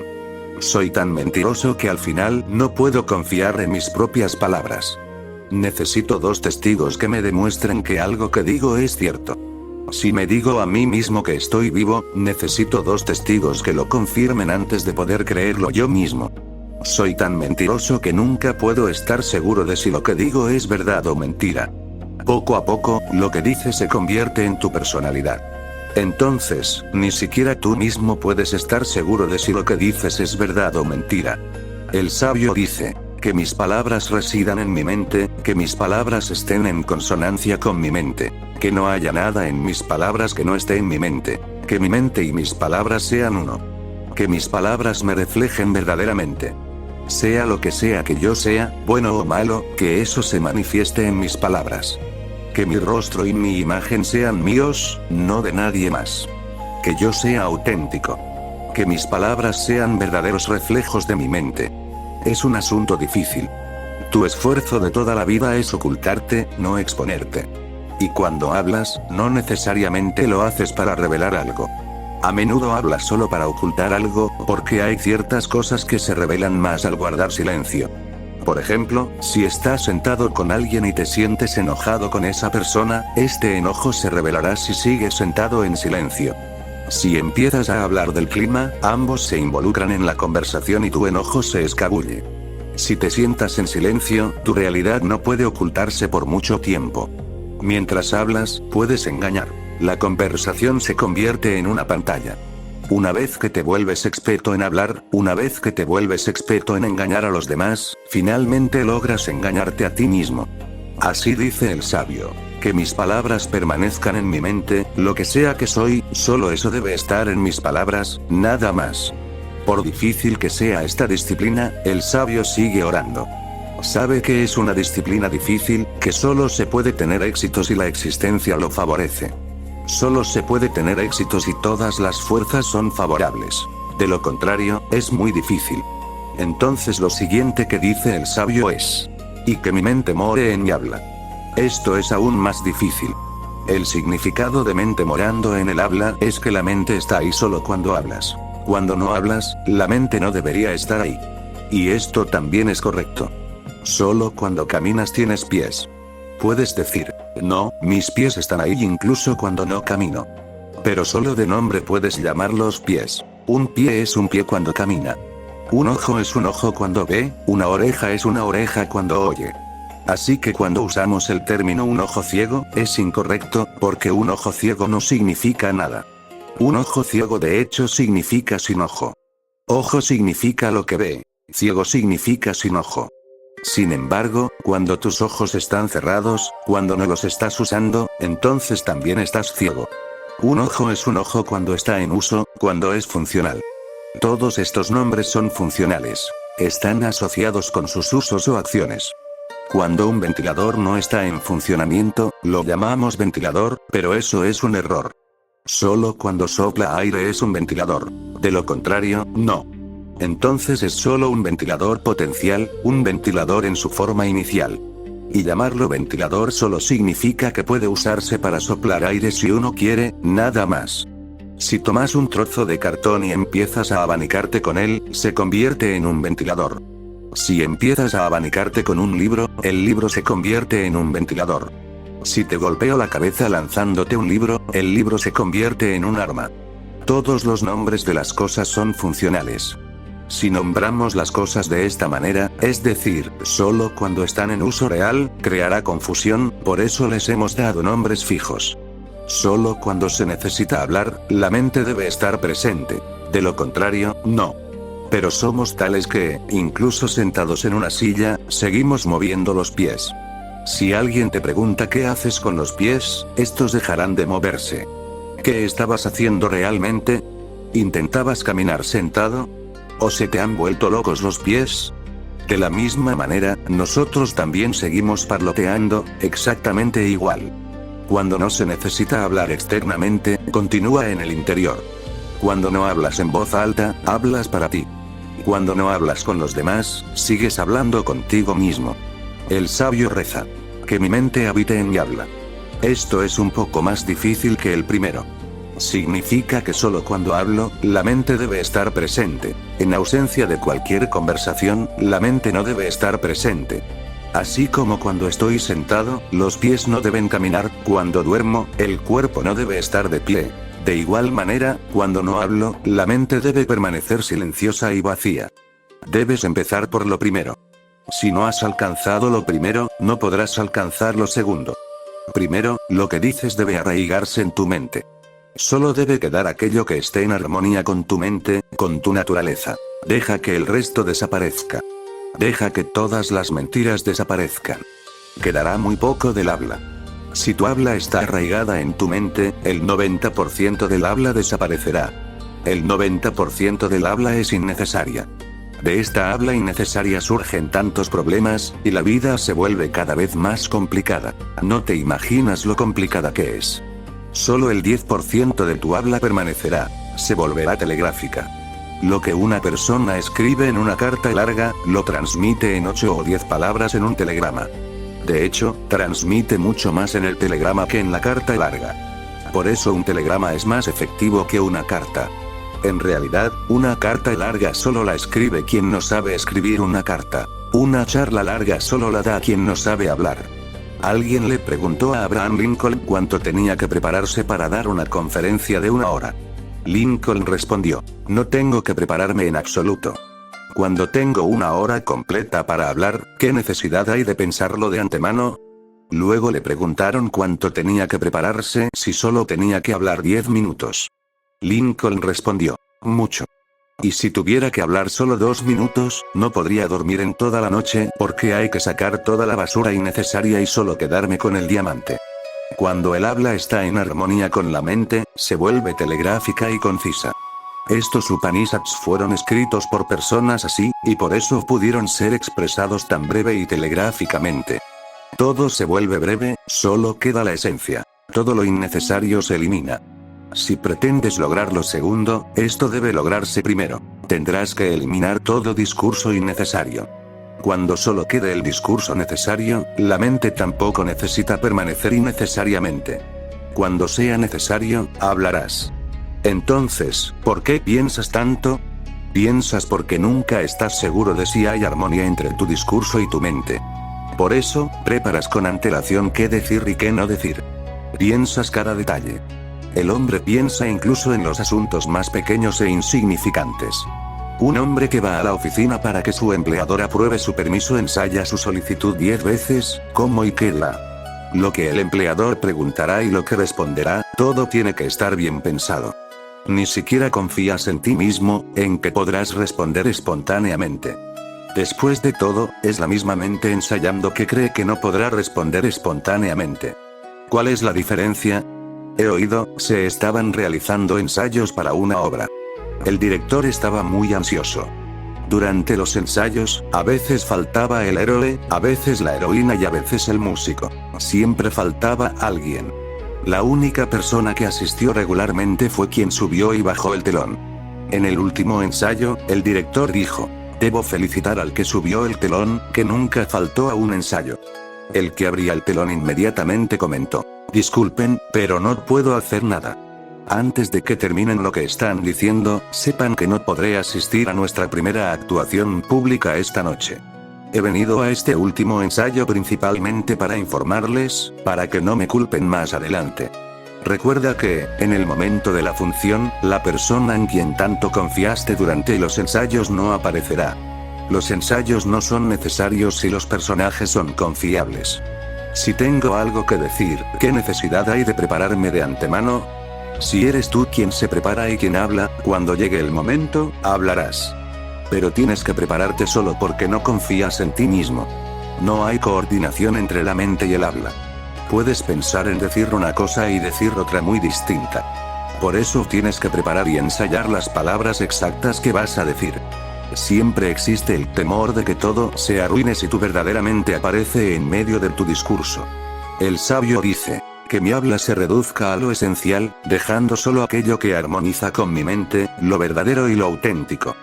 Soy tan mentiroso que al final no puedo confiar en mis propias palabras. Necesito 2 testigos que me demuestren que algo que digo es cierto. Si me digo a mí mismo que estoy vivo, necesito 2 testigos que lo confirmen antes de poder creerlo yo mismo. Soy tan mentiroso que nunca puedo estar seguro de si lo que digo es verdad o mentira. Poco a poco, lo que dices se convierte en tu personalidad. Entonces, ni siquiera tú mismo puedes estar seguro de si lo que dices es verdad o mentira. El sabio dice, que mis palabras residan en mi mente, que mis palabras estén en consonancia con mi mente, que no haya nada en mis palabras que no esté en mi mente, que mi mente y mis palabras sean uno. Que mis palabras me reflejen verdaderamente. Sea lo que sea que yo sea, bueno o malo, que eso se manifieste en mis palabras. Que mi rostro y mi imagen sean míos, no de nadie más. Que yo sea auténtico. Que mis palabras sean verdaderos reflejos de mi mente. Es un asunto difícil. Tu esfuerzo de toda la vida es ocultarte, no exponerte. Y cuando hablas, no necesariamente lo haces para revelar algo. A menudo hablas solo para ocultar algo, porque hay ciertas cosas que se revelan más al guardar silencio. Por ejemplo, si estás sentado con alguien y te sientes enojado con esa persona, este enojo se revelará si sigues sentado en silencio. Si empiezas a hablar del clima, ambos se involucran en la conversación y tu enojo se escabulle. Si te sientas en silencio, tu realidad no puede ocultarse por mucho tiempo. Mientras hablas, puedes engañar. La conversación se convierte en una pantalla. Una vez que te vuelves experto en hablar, una vez que te vuelves experto en engañar a los demás, finalmente logras engañarte a ti mismo. Así dice el sabio. Que mis palabras permanezcan en mi mente, lo que sea que soy, solo eso debe estar en mis palabras, nada más. Por difícil que sea esta disciplina, el sabio sigue orando. Sabe que es una disciplina difícil, que solo se puede tener éxito si la existencia lo favorece. Solo se puede tener éxito si todas las fuerzas son favorables. De lo contrario, es muy difícil. Entonces lo siguiente que dice el sabio es: y que mi mente more en mi habla. Esto es aún más difícil. El significado de mente morando en el habla es que la mente está ahí solo cuando hablas. Cuando no hablas, la mente no debería estar ahí. Y esto también es correcto. Solo cuando caminas tienes pies. Puedes decir, no, mis pies están ahí incluso cuando no camino. Pero solo de nombre puedes llamarlos pies. Un pie es un pie cuando camina. Un ojo es un ojo cuando ve, una oreja es una oreja cuando oye. Así que cuando usamos el término un ojo ciego, es incorrecto, porque un ojo ciego no significa nada. Un ojo ciego de hecho significa sin ojo. Ojo significa lo que ve, ciego significa sin ojo. Sin embargo, cuando tus ojos están cerrados, cuando no los estás usando, entonces también estás ciego. Un ojo es un ojo cuando está en uso, cuando es funcional. Todos estos nombres son funcionales. Están asociados con sus usos o acciones. Cuando un ventilador no está en funcionamiento, lo llamamos ventilador, pero eso es un error. Solo cuando sopla aire es un ventilador. De lo contrario, no. Entonces es solo un ventilador potencial, un ventilador en su forma inicial. Y llamarlo ventilador solo significa que puede usarse para soplar aire si uno quiere, nada más. Si tomas un trozo de cartón y empiezas a abanicarte con él, se convierte en un ventilador. Si empiezas a abanicarte con un libro, el libro se convierte en un ventilador. Si te golpeo la cabeza lanzándote un libro, el libro se convierte en un arma. Todos los nombres de las cosas son funcionales. Si nombramos las cosas de esta manera, es decir, solo cuando están en uso real, creará confusión, por eso les hemos dado nombres fijos. Solo cuando se necesita hablar, la mente debe estar presente. De lo contrario, no. Pero somos tales que, incluso sentados en una silla, seguimos moviendo los pies. Si alguien te pregunta qué haces con los pies, estos dejarán de moverse. ¿Qué estabas haciendo realmente? ¿Intentabas caminar sentado? ¿O se te han vuelto locos los pies? De la misma manera, nosotros también seguimos parloteando, exactamente igual. Cuando no se necesita hablar externamente, continúa en el interior. Cuando no hablas en voz alta, hablas para ti. Cuando no hablas con los demás, sigues hablando contigo mismo. El sabio reza: que mi mente habite en mi habla. Esto es un poco más difícil que el primero. Significa que solo cuando hablo, la mente debe estar presente. En ausencia de cualquier conversación, la mente no debe estar presente. Así como cuando estoy sentado, los pies no deben caminar, cuando duermo, el cuerpo no debe estar de pie. De igual manera, cuando no hablo, la mente debe permanecer silenciosa y vacía. Debes empezar por lo primero. Si no has alcanzado lo primero, no podrás alcanzar lo segundo. Primero, lo que dices debe arraigarse en tu mente. Solo debe quedar aquello que esté en armonía con tu mente, con tu naturaleza. Deja que el resto desaparezca. Deja que todas las mentiras desaparezcan. Quedará muy poco del habla. Si tu habla está arraigada en tu mente, el 90% del habla desaparecerá. El 90% del habla es innecesaria. De esta habla innecesaria surgen tantos problemas, y la vida se vuelve cada vez más complicada. No te imaginas lo complicada que es. Solo el 10% de tu habla permanecerá, se volverá telegráfica. Lo que una persona escribe en una carta larga, lo transmite en 8 o 10 palabras en un telegrama. De hecho, transmite mucho más en el telegrama que en la carta larga. Por eso un telegrama es más efectivo que una carta. En realidad, una carta larga solo la escribe quien no sabe escribir una carta. Una charla larga solo la da quien no sabe hablar. Alguien le preguntó a Abraham Lincoln cuánto tenía que prepararse para dar una conferencia de 1 hora. Lincoln respondió: no tengo que prepararme en absoluto. Cuando tengo 1 hora completa para hablar, ¿qué necesidad hay de pensarlo de antemano? Luego le preguntaron cuánto tenía que prepararse si solo tenía que hablar 10 minutos. Lincoln respondió: mucho. Y si tuviera que hablar solo 2 minutos, no podría dormir en toda la noche, porque hay que sacar toda la basura innecesaria y solo quedarme con el diamante. Cuando el habla está en armonía con la mente, se vuelve telegráfica y concisa. Estos Upanishads fueron escritos por personas así, y por eso pudieron ser expresados tan breve y telegráficamente. Todo se vuelve breve, solo queda la esencia. Todo lo innecesario se elimina. Si pretendes lograr lo segundo, esto debe lograrse primero. Tendrás que eliminar todo discurso innecesario. Cuando solo quede el discurso necesario, la mente tampoco necesita permanecer innecesariamente. Cuando sea necesario, hablarás. Entonces, ¿por qué piensas tanto? Piensas porque nunca estás seguro de si hay armonía entre tu discurso y tu mente. Por eso, preparas con antelación qué decir y qué no decir. Piensas cada detalle. El hombre piensa incluso en los asuntos más pequeños e insignificantes. Un hombre que va a la oficina para que su empleador apruebe su permiso ensaya su solicitud 10 veces, cómo y qué lo que el empleador preguntará y lo que responderá, todo tiene que estar bien pensado. Ni siquiera confías en ti mismo, en que podrás responder espontáneamente. Después de todo, es la misma mente ensayando que cree que no podrá responder espontáneamente. ¿Cuál es la diferencia? He oído, se estaban realizando ensayos para una obra. El director estaba muy ansioso. Durante los ensayos, a veces faltaba el héroe, a veces la heroína y a veces el músico. Siempre faltaba alguien. La única persona que asistió regularmente fue quien subió y bajó el telón. En el último ensayo, el director dijo: debo felicitar al que subió el telón, que nunca faltó a un ensayo. El que abría el telón inmediatamente comentó: disculpen, pero no puedo hacer nada. Antes de que terminen lo que están diciendo, sepan que no podré asistir a nuestra primera actuación pública esta noche. He venido a este último ensayo principalmente para informarles, para que no me culpen más adelante. Recuerda que, en el momento de la función, la persona en quien tanto confiaste durante los ensayos no aparecerá. Los ensayos no son necesarios si los personajes son confiables. Si tengo algo que decir, ¿qué necesidad hay de prepararme de antemano? Si eres tú quien se prepara y quien habla, cuando llegue el momento, hablarás. Pero tienes que prepararte solo porque no confías en ti mismo. No hay coordinación entre la mente y el habla. Puedes pensar en decir una cosa y decir otra muy distinta. Por eso tienes que preparar y ensayar las palabras exactas que vas a decir. Siempre existe el temor de que todo se arruine si tú verdaderamente aparece en medio de tu discurso. El sabio dice, que mi habla se reduzca a lo esencial, dejando solo aquello que armoniza con mi mente, lo verdadero y lo auténtico.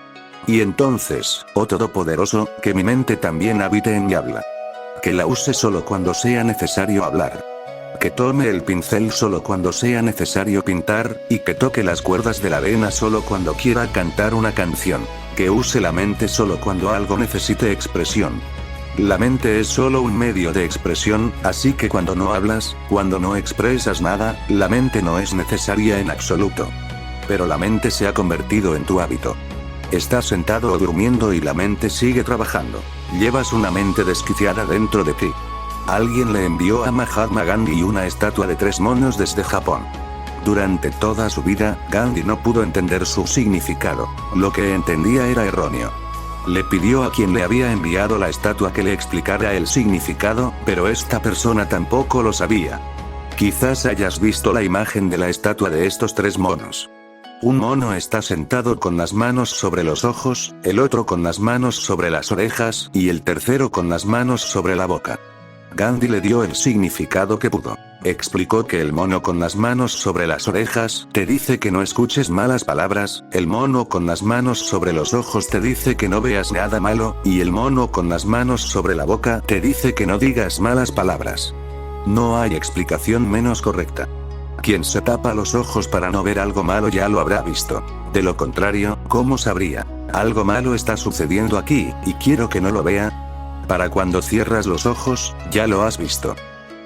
Y entonces, oh Todopoderoso, que mi mente también habite en mi habla. Que la use solo cuando sea necesario hablar. Que tome el pincel solo cuando sea necesario pintar, y que toque las cuerdas de la vena solo cuando quiera cantar una canción. Que use la mente solo cuando algo necesite expresión. La mente es solo un medio de expresión, así que cuando no hablas, cuando no expresas nada, la mente no es necesaria en absoluto. Pero la mente se ha convertido en tu hábito. Estás sentado o durmiendo y la mente sigue trabajando. Llevas una mente desquiciada dentro de ti. Alguien le envió a Mahatma Gandhi una estatua de 3 monos desde Japón. Durante toda su vida, Gandhi no pudo entender su significado. Lo que entendía era erróneo. Le pidió a quien le había enviado la estatua que le explicara el significado, pero esta persona tampoco lo sabía. Quizás hayas visto la imagen de la estatua de estos 3 monos. Un mono está sentado con las manos sobre los ojos, el otro con las manos sobre las orejas, y el tercero con las manos sobre la boca. Gandhi le dio el significado que pudo. Explicó que el mono con las manos sobre las orejas te dice que no escuches malas palabras, el mono con las manos sobre los ojos te dice que no veas nada malo, y el mono con las manos sobre la boca te dice que no digas malas palabras. No hay explicación menos correcta. Quien se tapa los ojos para no ver algo malo ya lo habrá visto. De lo contrario, ¿cómo sabría? Algo malo está sucediendo aquí, y quiero que no lo vea. Para cuando cierras los ojos, ya lo has visto.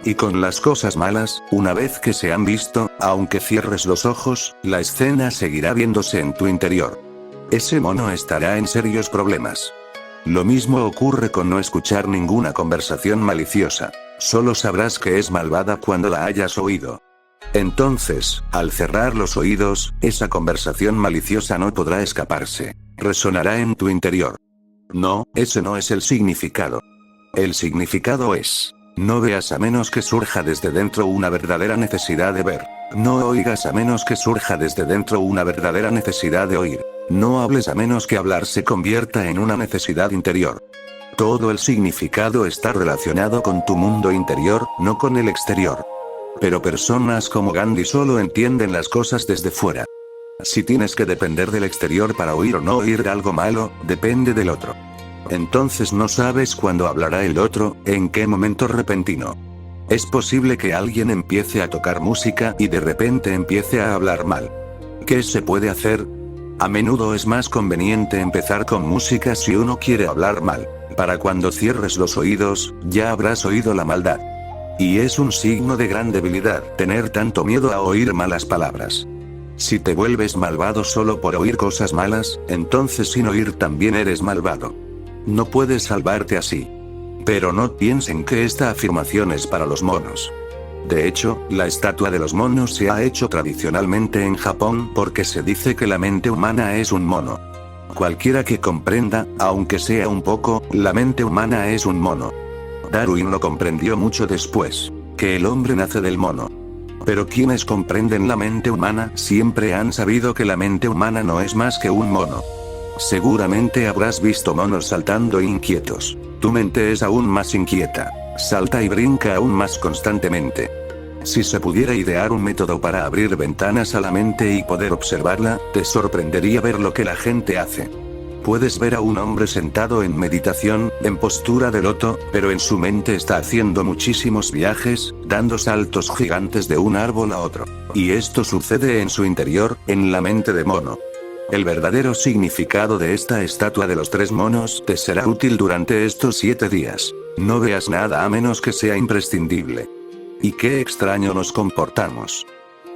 Y con las cosas malas, una vez que se han visto, aunque cierres los ojos, la escena seguirá viéndose en tu interior. Ese mono estará en serios problemas. Lo mismo ocurre con no escuchar ninguna conversación maliciosa. Solo sabrás que es malvada cuando la hayas oído. Entonces, al cerrar los oídos, esa conversación maliciosa no podrá escaparse. Resonará en tu interior. No, ese no es el significado. El significado es: no veas a menos que surja desde dentro una verdadera necesidad de ver. No oigas a menos que surja desde dentro una verdadera necesidad de oír. No hables a menos que hablar se convierta en una necesidad interior. Todo el significado está relacionado con tu mundo interior, no con el exterior. Pero personas como Gandhi solo entienden las cosas desde fuera. Si tienes que depender del exterior para oír o no oír algo malo, depende del otro. Entonces no sabes cuándo hablará el otro, en qué momento repentino. Es posible que alguien empiece a tocar música y de repente empiece a hablar mal. ¿Qué se puede hacer? A menudo es más conveniente empezar con música si uno quiere hablar mal. Para cuando cierres los oídos, ya habrás oído la maldad. Y es un signo de gran debilidad tener tanto miedo a oír malas palabras. Si te vuelves malvado solo por oír cosas malas, entonces sin oír también eres malvado. No puedes salvarte así. Pero no piensen que esta afirmación es para los monos. De hecho, la estatua de los monos se ha hecho tradicionalmente en Japón porque se dice que la mente humana es un mono. Cualquiera que comprenda, aunque sea un poco, la mente humana es un mono. Darwin lo comprendió mucho después, que el hombre nace del mono. Pero quienes comprenden la mente humana siempre han sabido que la mente humana no es más que un mono. Seguramente habrás visto monos saltando inquietos. Tu mente es aún más inquieta. Salta y brinca aún más constantemente. Si se pudiera idear un método para abrir ventanas a la mente y poder observarla, te sorprendería ver lo que la gente hace. Puedes ver a un hombre sentado en meditación, en postura de loto, pero en su mente está haciendo muchísimos viajes, dando saltos gigantes de un árbol a otro. Y esto sucede en su interior, en la mente de mono. El verdadero significado de esta estatua de los 3 monos te será útil durante estos 7 días. No veas nada a menos que sea imprescindible. Y qué extraño nos comportamos.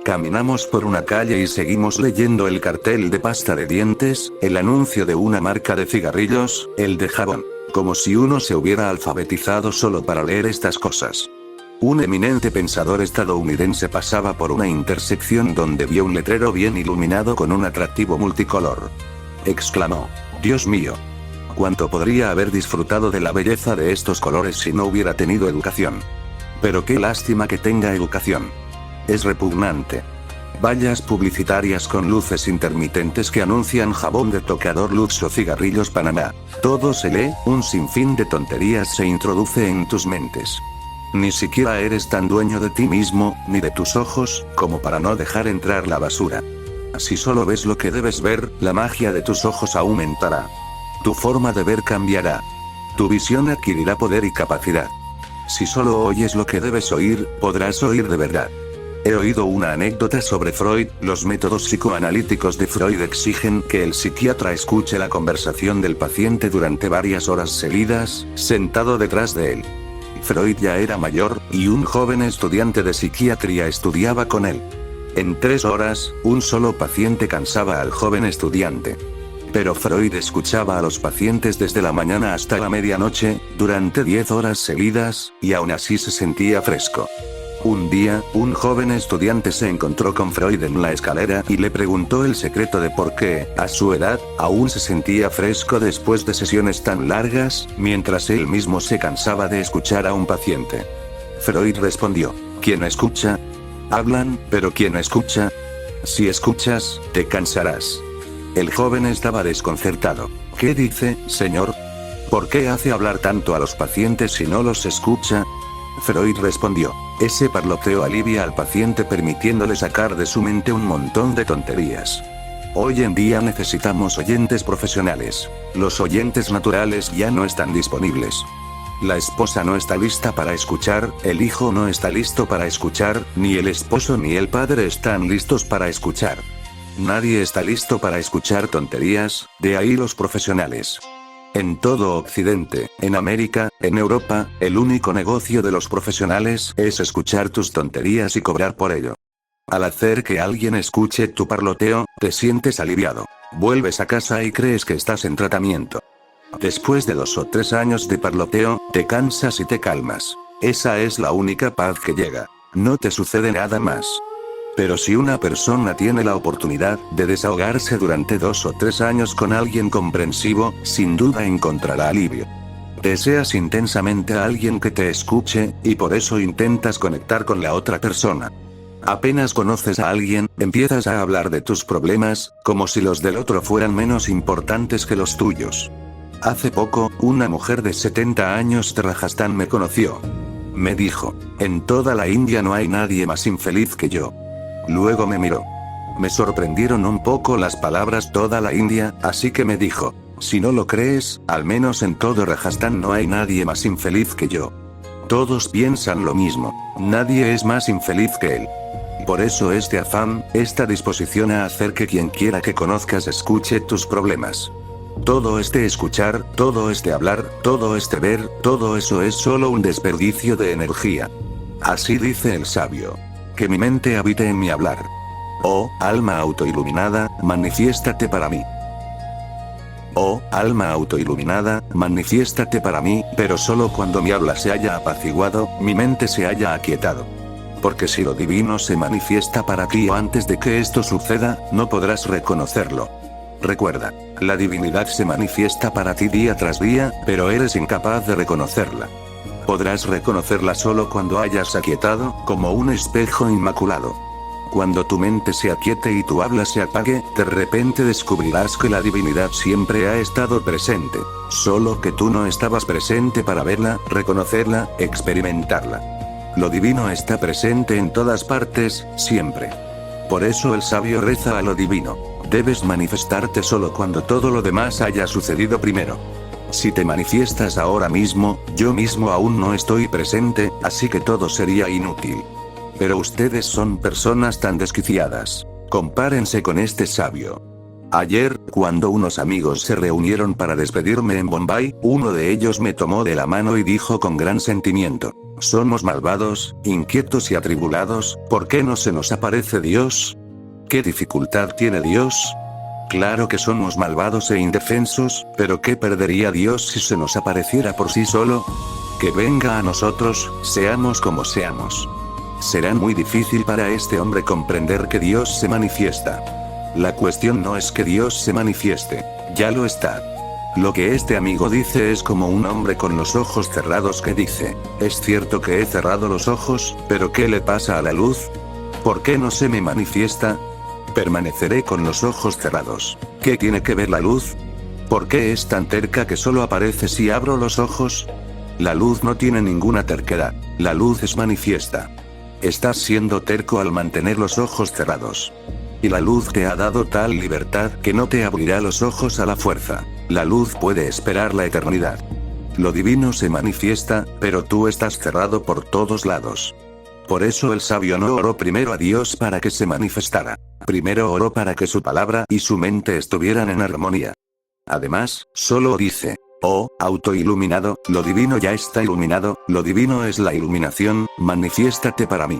Caminamos por una calle y seguimos leyendo el cartel de pasta de dientes, el anuncio de una marca de cigarrillos, el de jabón. Como si uno se hubiera alfabetizado solo para leer estas cosas. Un eminente pensador estadounidense pasaba por una intersección donde vio un letrero bien iluminado con un atractivo multicolor. Exclamó: «Dios mío. ¿Cuánto podría haber disfrutado de la belleza de estos colores si no hubiera tenido educación? Pero qué lástima que tenga educación. Es repugnante». Vallas publicitarias con luces intermitentes que anuncian jabón de tocador Lux o cigarrillos Panamá. Todo se lee, un sinfín de tonterías se introduce en tus mentes. Ni siquiera eres tan dueño de ti mismo, ni de tus ojos, como para no dejar entrar la basura. Si solo ves lo que debes ver, la magia de tus ojos aumentará. Tu forma de ver cambiará. Tu visión adquirirá poder y capacidad. Si solo oyes lo que debes oír, podrás oír de verdad. He oído una anécdota sobre Freud. Los métodos psicoanalíticos de Freud exigen que el psiquiatra escuche la conversación del paciente durante varias horas seguidas, sentado detrás de él. Freud ya era mayor, y un joven estudiante de psiquiatría estudiaba con él. En 3 horas, un solo paciente cansaba al joven estudiante. Pero Freud escuchaba a los pacientes desde la mañana hasta la medianoche, durante 10 horas seguidas, y aún así se sentía fresco. Un día, un joven estudiante se encontró con Freud en la escalera y le preguntó el secreto de por qué, a su edad, aún se sentía fresco después de sesiones tan largas, mientras él mismo se cansaba de escuchar a un paciente. Freud respondió: «¿Quién escucha? Hablan, pero ¿quién escucha? Si escuchas, te cansarás». El joven estaba desconcertado. «¿Qué dice, señor? ¿Por qué hace hablar tanto a los pacientes si no los escucha?». Freud respondió: «Ese parloteo alivia al paciente permitiéndole sacar de su mente un montón de tonterías. Hoy en día necesitamos oyentes profesionales. Los oyentes naturales ya no están disponibles. La esposa no está lista para escuchar, el hijo no está listo para escuchar, ni el esposo ni el padre están listos para escuchar. Nadie está listo para escuchar tonterías, de ahí los profesionales. En todo Occidente, en América, en Europa, el único negocio de los profesionales es escuchar tus tonterías y cobrar por ello. Al hacer que alguien escuche tu parloteo, te sientes aliviado. Vuelves a casa y crees que estás en tratamiento. Después de 2 o 3 años de parloteo, te cansas y te calmas. Esa es la única paz que llega. No te sucede nada más. Pero si una persona tiene la oportunidad de desahogarse durante 2 o 3 años con alguien comprensivo, sin duda encontrará alivio. Deseas intensamente a alguien que te escuche, y por eso intentas conectar con la otra persona. Apenas conoces a alguien, empiezas a hablar de tus problemas, como si los del otro fueran menos importantes que los tuyos. Hace poco, una mujer de 70 años de Rajastán me conoció. Me dijo: «En toda la India no hay nadie más infeliz que yo». Luego me miró. Me sorprendieron un poco las palabras «toda la India», así que me dijo: «Si no lo crees, al menos en todo Rajastán no hay nadie más infeliz que yo. Todos piensan lo mismo, nadie es más infeliz que él». Por eso este afán, esta disposición a hacer que quien quiera que conozcas escuche tus problemas. Todo este escuchar, todo este hablar, todo este ver, todo eso es solo un desperdicio de energía. Así dice el sabio: «Que mi mente habite en mi hablar». Oh, alma autoiluminada, manifiéstate para mí. Oh, alma autoiluminada, manifiéstate para mí, pero solo cuando mi habla se haya apaciguado, mi mente se haya aquietado. Porque si lo divino se manifiesta para ti antes de que esto suceda, no podrás reconocerlo. Recuerda, la divinidad se manifiesta para ti día tras día, pero eres incapaz de reconocerla. Podrás reconocerla solo cuando hayas aquietado, como un espejo inmaculado. Cuando tu mente se aquiete y tu habla se apague, de repente descubrirás que la divinidad siempre ha estado presente, solo que tú no estabas presente para verla, reconocerla, experimentarla. Lo divino está presente en todas partes, siempre. Por eso el sabio reza a lo divino. Debes manifestarte solo cuando todo lo demás haya sucedido primero. Si te manifiestas ahora mismo, yo mismo aún no estoy presente, así que todo sería inútil. Pero ustedes son personas tan desquiciadas. Compárense con este sabio. Ayer, cuando unos amigos se reunieron para despedirme en Bombay, uno de ellos me tomó de la mano y dijo con gran sentimiento: somos malvados, inquietos y atribulados, ¿por qué no se nos aparece Dios? ¿Qué dificultad tiene Dios? Claro que somos malvados e indefensos, pero ¿qué perdería Dios si se nos apareciera por sí solo? Que venga a nosotros, seamos como seamos. Será muy difícil para este hombre comprender que Dios se manifiesta. La cuestión no es que Dios se manifieste, ya lo está. Lo que este amigo dice es como un hombre con los ojos cerrados que dice: es cierto que he cerrado los ojos, pero ¿qué le pasa a la luz? ¿Por qué no se me manifiesta? Permaneceré con los ojos cerrados. ¿Qué tiene que ver la luz? ¿Por qué es tan terca que solo aparece si abro los ojos? La luz no tiene ninguna terquedad, la luz es manifiesta. Estás siendo terco al mantener los ojos cerrados. Y la luz te ha dado tal libertad que no te abrirá los ojos a la fuerza. La luz puede esperar la eternidad. Lo divino se manifiesta, pero tú estás cerrado por todos lados. Por eso el sabio no oró primero a Dios para que se manifestara. Primero oró para que su palabra y su mente estuvieran en armonía. Además, solo dice: oh, autoiluminado, lo divino ya está iluminado, lo divino es la iluminación, manifiéstate para mí.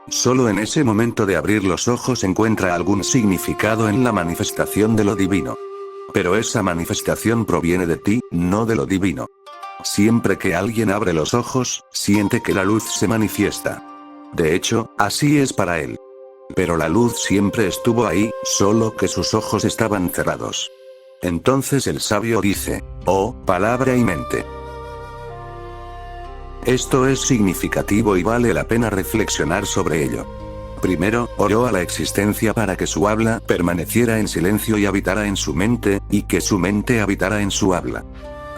Solo en ese momento de abrir los ojos encuentra algún significado en la manifestación de lo divino. Pero esa manifestación proviene de ti, no de lo divino. Siempre que alguien abre los ojos, siente que la luz se manifiesta. De hecho, así es para él. Pero la luz siempre estuvo ahí, solo que sus ojos estaban cerrados. Entonces el sabio dice: oh, palabra y mente. Esto es significativo y vale la pena reflexionar sobre ello. Primero, oró a la existencia para que su habla permaneciera en silencio y habitara en su mente, y que su mente habitara en su habla.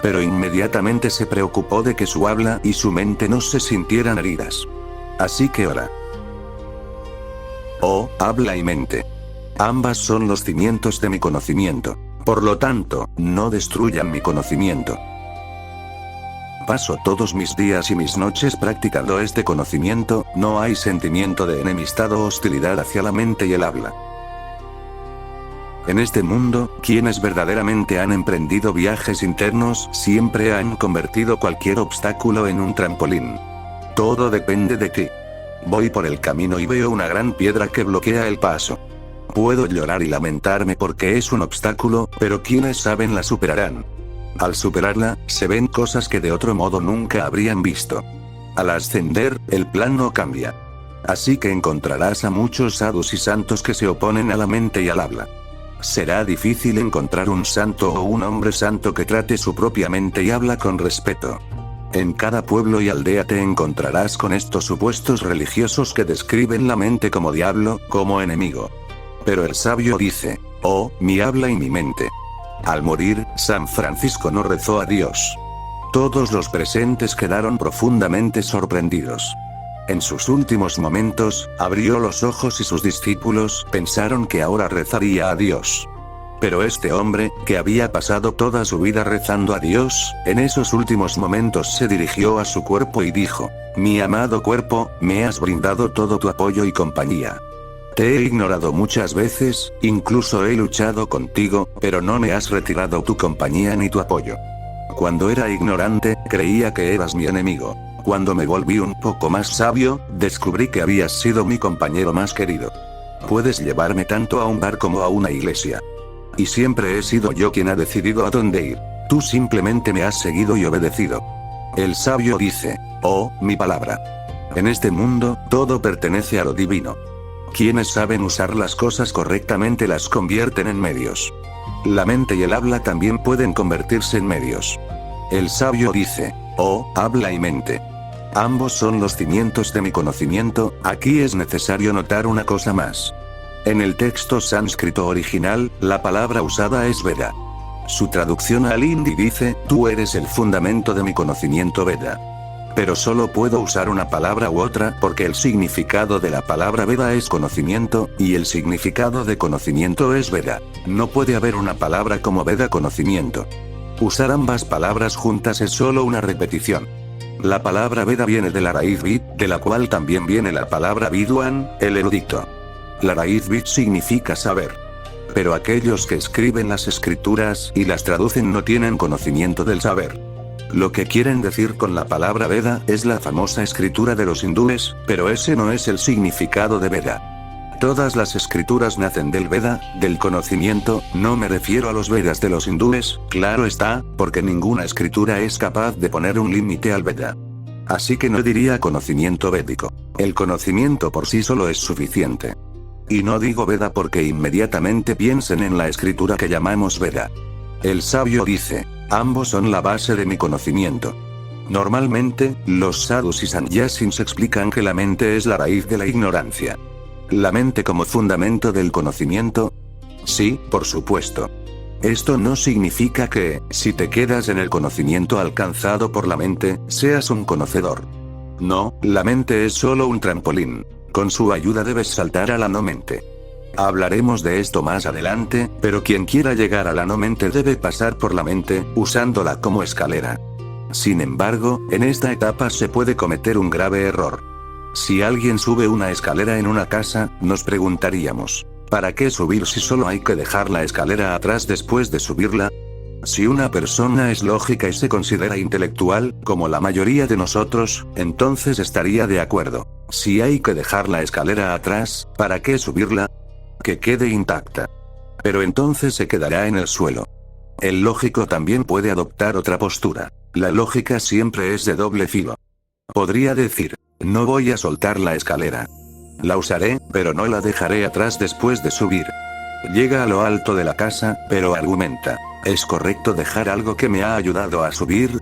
Pero inmediatamente se preocupó de que su habla y su mente no se sintieran heridas. Así que ora. Oh, habla y mente. Ambas son los cimientos de mi conocimiento. Por lo tanto, no destruyan mi conocimiento. Paso todos mis días y mis noches practicando este conocimiento, no hay sentimiento de enemistad o hostilidad hacia la mente y el habla. En este mundo, quienes verdaderamente han emprendido viajes internos siempre han convertido cualquier obstáculo en un trampolín. Todo depende de ti. Voy por el camino y veo una gran piedra que bloquea el paso. Puedo llorar y lamentarme porque es un obstáculo, pero quienes saben la superarán. Al superarla, se ven cosas que de otro modo nunca habrían visto. Al ascender, el plan no cambia. Así que encontrarás a muchos sadhus y santos que se oponen a la mente y al habla. Será difícil encontrar un santo o un hombre santo que trate su propia mente y habla con respeto. En cada pueblo y aldea te encontrarás con estos supuestos religiosos que describen la mente como diablo, como enemigo. Pero el sabio dice: oh, mi habla y mi mente. Al morir, San Francisco no rezó a Dios. Todos los presentes quedaron profundamente sorprendidos. En sus últimos momentos, abrió los ojos y sus discípulos pensaron que ahora rezaría a Dios. Pero este hombre, que había pasado toda su vida rezando a Dios, en esos últimos momentos se dirigió a su cuerpo y dijo: mi amado cuerpo, me has brindado todo tu apoyo y compañía. Te he ignorado muchas veces, incluso he luchado contigo, pero no me has retirado tu compañía ni tu apoyo. Cuando era ignorante, creía que eras mi enemigo. Cuando me volví un poco más sabio, descubrí que habías sido mi compañero más querido. Puedes llevarme tanto a un bar como a una iglesia. Y siempre he sido yo quien ha decidido a dónde ir. Tú simplemente me has seguido y obedecido. El sabio dice: oh, mi palabra. En este mundo, todo pertenece a lo divino. Quienes saben usar las cosas correctamente las convierten en medios. La mente y el habla también pueden convertirse en medios. El sabio dice: oh, habla y mente. Ambos son los cimientos de mi conocimiento. Aquí es necesario notar una cosa más. En el texto sánscrito original, la palabra usada es Veda. Su traducción al hindi dice: tú eres el fundamento de mi conocimiento Veda. Pero solo puedo usar una palabra u otra porque el significado de la palabra Veda es conocimiento, y el significado de conocimiento es Veda. No puede haber una palabra como Veda conocimiento. Usar ambas palabras juntas es solo una repetición. La palabra Veda viene de la raíz Vid, de la cual también viene la palabra Vidwan, el erudito. La raíz Vid significa saber. Pero aquellos que escriben las escrituras y las traducen no tienen conocimiento del saber. Lo que quieren decir con la palabra Veda es la famosa escritura de los hindúes, pero ese no es el significado de Veda. Todas las escrituras nacen del Veda, del conocimiento, no me refiero a los Vedas de los hindúes, claro está, porque ninguna escritura es capaz de poner un límite al Veda. Así que no diría conocimiento védico. El conocimiento por sí solo es suficiente. Y no digo Veda porque inmediatamente piensen en la escritura que llamamos Veda. El sabio dice, ambos son la base de mi conocimiento. Normalmente, los sadhus y sannyasins explican que la mente es la raíz de la ignorancia. ¿La mente como fundamento del conocimiento? Sí, por supuesto. Esto no significa que, si te quedas en el conocimiento alcanzado por la mente, seas un conocedor. No, la mente es solo un trampolín. Con su ayuda debes saltar a la no mente. Hablaremos de esto más adelante, pero quien quiera llegar a la no mente debe pasar por la mente, usándola como escalera. Sin embargo, en esta etapa se puede cometer un grave error. Si alguien sube una escalera en una casa, nos preguntaríamos, ¿para qué subir si solo hay que dejar la escalera atrás después de subirla? Si una persona es lógica y se considera intelectual, como la mayoría de nosotros, entonces estaría de acuerdo. Si hay que dejar la escalera atrás, ¿para qué subirla? Que quede intacta. Pero entonces se quedará en el suelo. El lógico también puede adoptar otra postura. La lógica siempre es de doble filo. Podría decir, no voy a soltar la escalera. La usaré, pero no la dejaré atrás después de subir. Llega a lo alto de la casa, pero argumenta, ¿es correcto dejar algo que me ha ayudado a subir?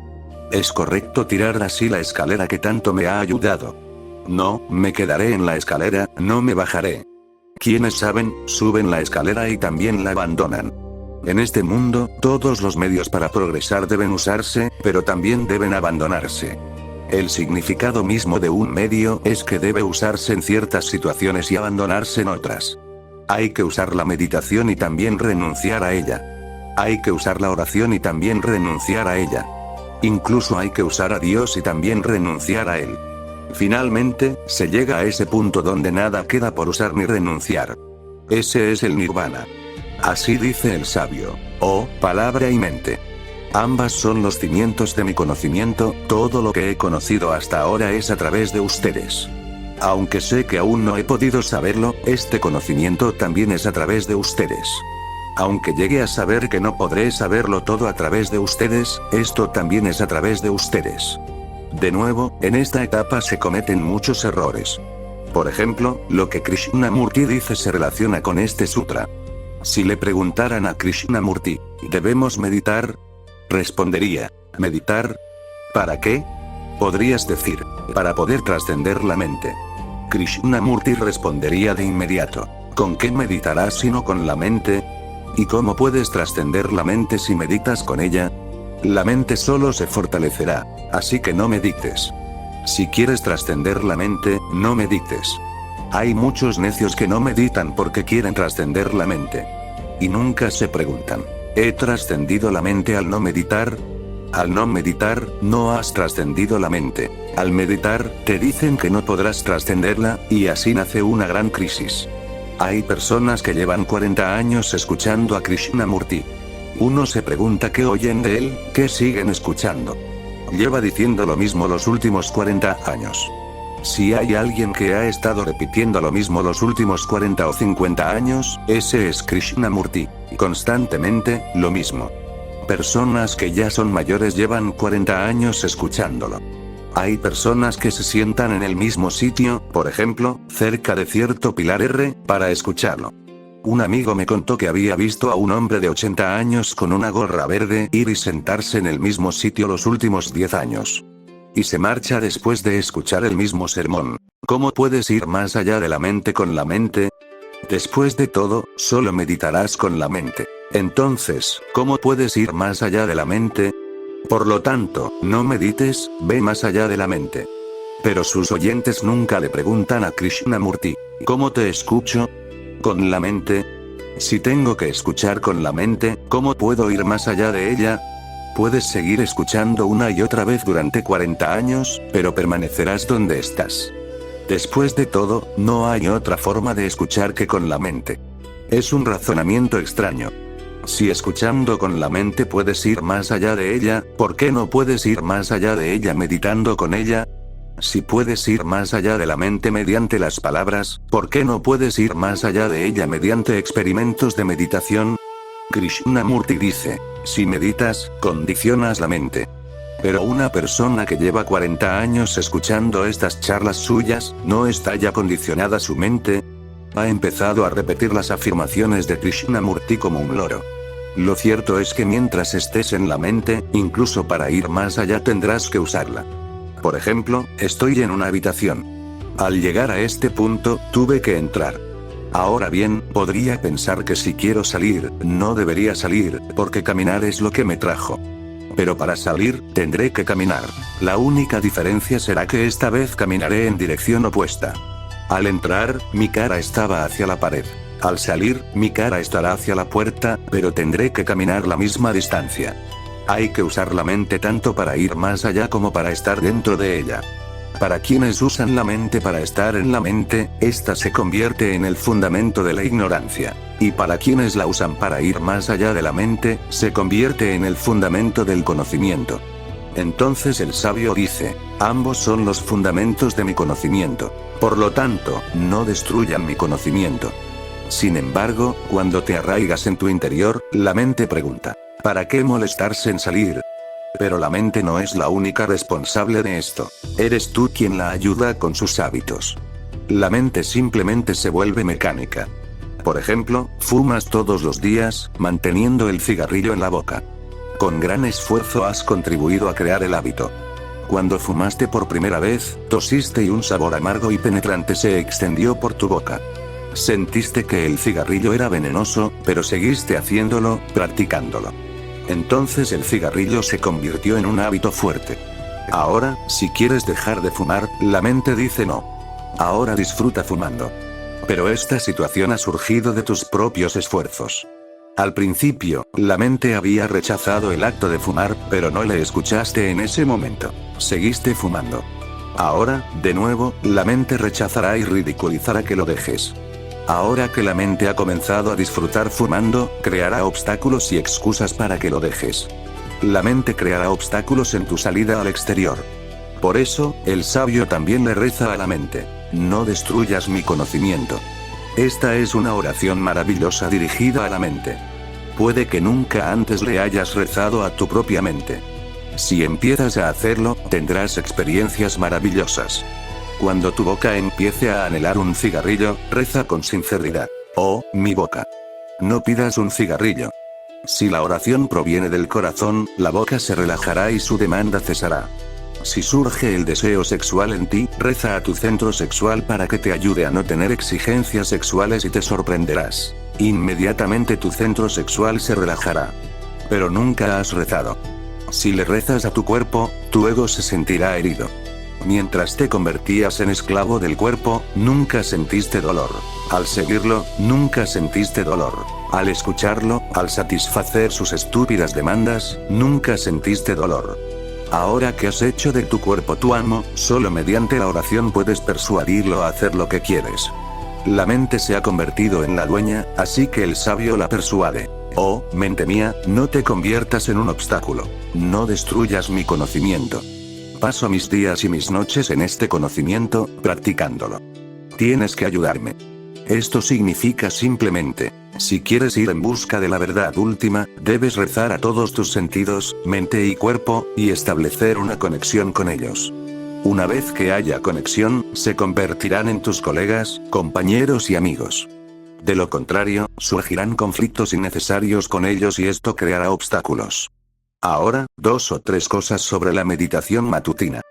¿Es correcto tirar así la escalera que tanto me ha ayudado? No, me quedaré en la escalera, no me bajaré. Quienes saben, suben la escalera y también la abandonan. En este mundo, todos los medios para progresar deben usarse, pero también deben abandonarse. El significado mismo de un medio es que debe usarse en ciertas situaciones y abandonarse en otras. Hay que usar la meditación y también renunciar a ella. Hay que usar la oración y también renunciar a ella. Incluso hay que usar a Dios y también renunciar a Él. Finalmente, se llega a ese punto donde nada queda por usar ni renunciar. Ese es el nirvana. Así dice el sabio. Oh, palabra y mente. Ambas son los cimientos de mi conocimiento, todo lo que he conocido hasta ahora es a través de ustedes. Aunque sé que aún no he podido saberlo, este conocimiento también es a través de ustedes. Aunque llegue a saber que no podré saberlo todo a través de ustedes, esto también es a través de ustedes. De nuevo, en esta etapa se cometen muchos errores. Por ejemplo, lo que Krishnamurti dice se relaciona con este sutra. Si le preguntaran a Krishnamurti, ¿debemos meditar? Respondería, ¿meditar? ¿Para qué? Podrías decir, para poder trascender la mente. Krishnamurti respondería de inmediato, ¿con qué meditarás si no con la mente? ¿Y cómo puedes trascender la mente si meditas con ella? La mente solo se fortalecerá, así que no medites. Si quieres trascender la mente, no medites. Hay muchos necios que no meditan porque quieren trascender la mente. Y nunca se preguntan, ¿he trascendido la mente al no meditar? Al no meditar, no has trascendido la mente. Al meditar, te dicen que no podrás trascenderla, y así nace una gran crisis. Hay personas que llevan 40 años escuchando a Krishnamurti. Uno se pregunta qué oyen de él, qué siguen escuchando. Lleva diciendo lo mismo los últimos 40 años. Si hay alguien que ha estado repitiendo lo mismo los últimos 40 o 50 años, ese es Krishnamurti. Constantemente, lo mismo. Personas que ya son mayores llevan 40 años escuchándolo. Hay personas que se sientan en el mismo sitio, por ejemplo, cerca de cierto pilar R, para escucharlo. Un amigo me contó que había visto a un hombre de 80 años con una gorra verde ir y sentarse en el mismo sitio los últimos 10 años. Y se marcha después de escuchar el mismo sermón. ¿Cómo puedes ir más allá de la mente con la mente? Después de todo, solo meditarás con la mente. Entonces, ¿cómo puedes ir más allá de la mente? Por lo tanto, no medites, ve más allá de la mente. Pero sus oyentes nunca le preguntan a Krishnamurti, ¿cómo te escucho? ¿Con la mente? Si tengo que escuchar con la mente, ¿cómo puedo ir más allá de ella? Puedes seguir escuchando una y otra vez durante 40 años, pero permanecerás donde estás. Después de todo, no hay otra forma de escuchar que con la mente. Es un razonamiento extraño. Si escuchando con la mente puedes ir más allá de ella, ¿por qué no puedes ir más allá de ella meditando con ella? Si puedes ir más allá de la mente mediante las palabras, ¿por qué no puedes ir más allá de ella mediante experimentos de meditación? Krishnamurti dice, si meditas, condicionas la mente. Pero una persona que lleva 40 años escuchando estas charlas suyas, ¿no está ya condicionada su mente? Ha empezado a repetir las afirmaciones de Krishnamurti como un loro. Lo cierto es que mientras estés en la mente, incluso para ir más allá tendrás que usarla. Por ejemplo, estoy en una habitación. Al llegar a este punto, tuve que entrar. Ahora bien, podría pensar que si quiero salir, no debería salir, porque caminar es lo que me trajo. Pero para salir, tendré que caminar. La única diferencia será que esta vez caminaré en dirección opuesta. Al entrar, mi cara estaba hacia la pared. Al salir, mi cara estará hacia la puerta, pero tendré que caminar la misma distancia. Hay que usar la mente tanto para ir más allá como para estar dentro de ella. Para quienes usan la mente para estar en la mente, esta se convierte en el fundamento de la ignorancia. Y para quienes la usan para ir más allá de la mente, se convierte en el fundamento del conocimiento. Entonces el sabio dice, ambos son los fundamentos de mi conocimiento. Por lo tanto, no destruyan mi conocimiento. Sin embargo, cuando te arraigas en tu interior, la mente pregunta, ¿para qué molestarse en salir? Pero la mente no es la única responsable de esto. Eres tú quien la ayuda con sus hábitos. La mente simplemente se vuelve mecánica. Por ejemplo, fumas todos los días, manteniendo el cigarrillo en la boca. Con gran esfuerzo has contribuido a crear el hábito. Cuando fumaste por primera vez, tosiste y un sabor amargo y penetrante se extendió por tu boca. Sentiste que el cigarrillo era venenoso, pero seguiste haciéndolo, practicándolo. Entonces el cigarrillo se convirtió en un hábito fuerte. Ahora, si quieres dejar de fumar, la mente dice no. Ahora disfruta fumando. Pero esta situación ha surgido de tus propios esfuerzos. Al principio, la mente había rechazado el acto de fumar, pero no le escuchaste en ese momento. Seguiste fumando. Ahora, de nuevo, la mente rechazará y ridiculizará que lo dejes. Ahora que la mente ha comenzado a disfrutar fumando, creará obstáculos y excusas para que lo dejes. La mente creará obstáculos en tu salida al exterior. Por eso, el sabio también le reza a la mente, no destruyas mi conocimiento. Esta es una oración maravillosa dirigida a la mente. Puede que nunca antes le hayas rezado a tu propia mente. Si empiezas a hacerlo, tendrás experiencias maravillosas. Cuando tu boca empiece a anhelar un cigarrillo, reza con sinceridad. Oh, mi boca. No pidas un cigarrillo. Si la oración proviene del corazón, la boca se relajará y su demanda cesará. Si surge el deseo sexual en ti, reza a tu centro sexual para que te ayude a no tener exigencias sexuales y te sorprenderás. Inmediatamente tu centro sexual se relajará. Pero nunca has rezado. Si le rezas a tu cuerpo, tu ego se sentirá herido. Mientras te convertías en esclavo del cuerpo, nunca sentiste dolor. Al seguirlo, nunca sentiste dolor. Al escucharlo, al satisfacer sus estúpidas demandas, nunca sentiste dolor. Ahora que has hecho de tu cuerpo tu amo, solo mediante la oración puedes persuadirlo a hacer lo que quieres. La mente se ha convertido en la dueña, así que el sabio la persuade. Oh, mente mía, no te conviertas en un obstáculo. No destruyas mi conocimiento. Paso mis días y mis noches en este conocimiento, practicándolo. Tienes que ayudarme. Esto significa simplemente, si quieres ir en busca de la verdad última, debes rezar a todos tus sentidos, mente y cuerpo, y establecer una conexión con ellos. Una vez que haya conexión, se convertirán en tus colegas, compañeros y amigos. De lo contrario, surgirán conflictos innecesarios con ellos y esto creará obstáculos. Ahora, 2 o 3 cosas sobre la meditación matutina.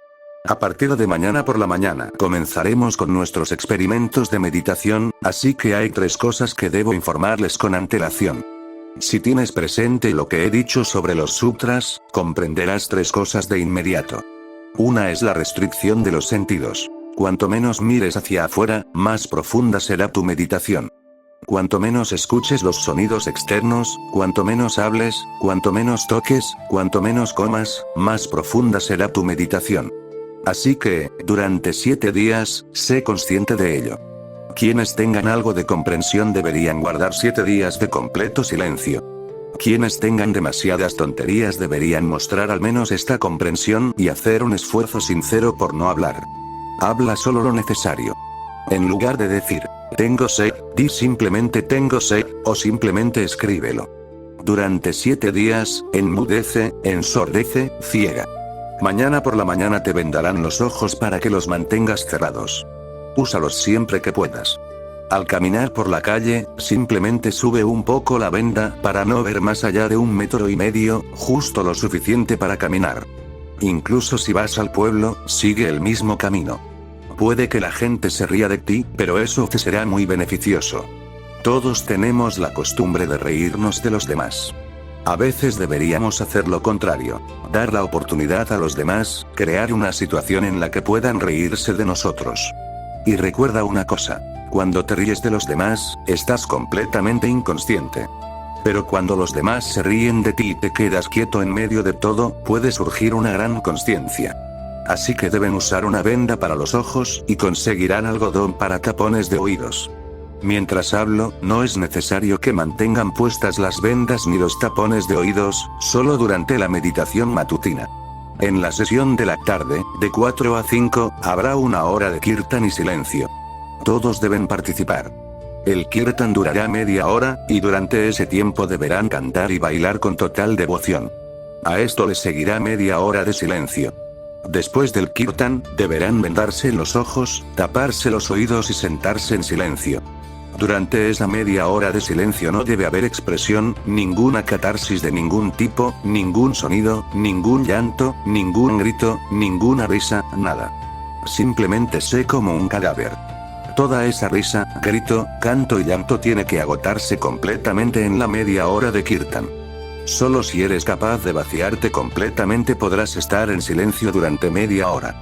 A partir de mañana por la mañana comenzaremos con nuestros experimentos de meditación, así que hay 3 cosas que debo informarles con antelación. Si tienes presente lo que he dicho sobre los sutras, comprenderás 3 cosas de inmediato. Una es la restricción de los sentidos. Cuanto menos mires hacia afuera, más profunda será tu meditación. Cuanto menos escuches los sonidos externos, cuanto menos hables, cuanto menos toques, cuanto menos comas, más profunda será tu meditación. Así que, durante 7 días, sé consciente de ello. Quienes tengan algo de comprensión deberían guardar 7 días de completo silencio. Quienes tengan demasiadas tonterías deberían mostrar al menos esta comprensión y hacer un esfuerzo sincero por no hablar. Habla solo lo necesario. En lugar de decir, tengo sed, di simplemente tengo sed, o simplemente escríbelo. Durante 7 días, enmudece, ensordece, ciega. Mañana por la mañana te vendarán los ojos para que los mantengas cerrados. Úsalos siempre que puedas. Al caminar por la calle, simplemente sube un poco la venda para no ver más allá de 1,5 metros, justo lo suficiente para caminar. Incluso si vas al pueblo, sigue el mismo camino. Puede que la gente se ría de ti, pero eso te será muy beneficioso. Todos tenemos la costumbre de reírnos de los demás. A veces deberíamos hacer lo contrario, dar la oportunidad a los demás, crear una situación en la que puedan reírse de nosotros. Y recuerda una cosa, cuando te ríes de los demás, estás completamente inconsciente. Pero cuando los demás se ríen de ti y te quedas quieto en medio de todo, puede surgir una gran consciencia. Así que deben usar una venda para los ojos y conseguirán algodón para tapones de oídos. Mientras hablo, no es necesario que mantengan puestas las vendas ni los tapones de oídos, solo durante la meditación matutina. En la sesión de la tarde, de 4 a 5, habrá 1 hora de kirtan y silencio. Todos deben participar. El kirtan durará media hora, y durante ese tiempo deberán cantar y bailar con total devoción. A esto les seguirá media hora de silencio. Después del kirtan, deberán vendarse los ojos, taparse los oídos y sentarse en silencio. Durante esa media hora de silencio no debe haber expresión, ninguna catarsis de ningún tipo, ningún sonido, ningún llanto, ningún grito, ninguna risa, nada. Simplemente sé como un cadáver. Toda esa risa, grito, canto y llanto tiene que agotarse completamente en la media hora de kirtan. Solo si eres capaz de vaciarte completamente podrás estar en silencio durante media hora.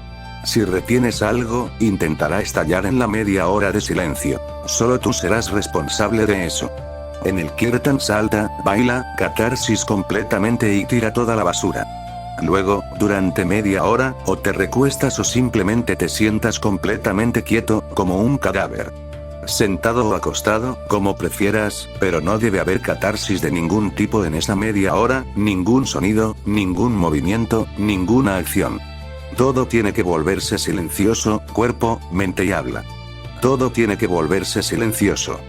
Si retienes algo, intentará estallar en la media hora de silencio. Solo tú serás responsable de eso. En el kirtan salta, baila, catarsis completamente y tira toda la basura. Luego, durante media hora, o te recuestas o simplemente te sientas completamente quieto, como un cadáver. Sentado o acostado, como prefieras, pero no debe haber catarsis de ningún tipo en esa media hora, ningún sonido, ningún movimiento, ninguna acción. Todo tiene que volverse silencioso, cuerpo, mente y habla. Todo tiene que volverse silencioso.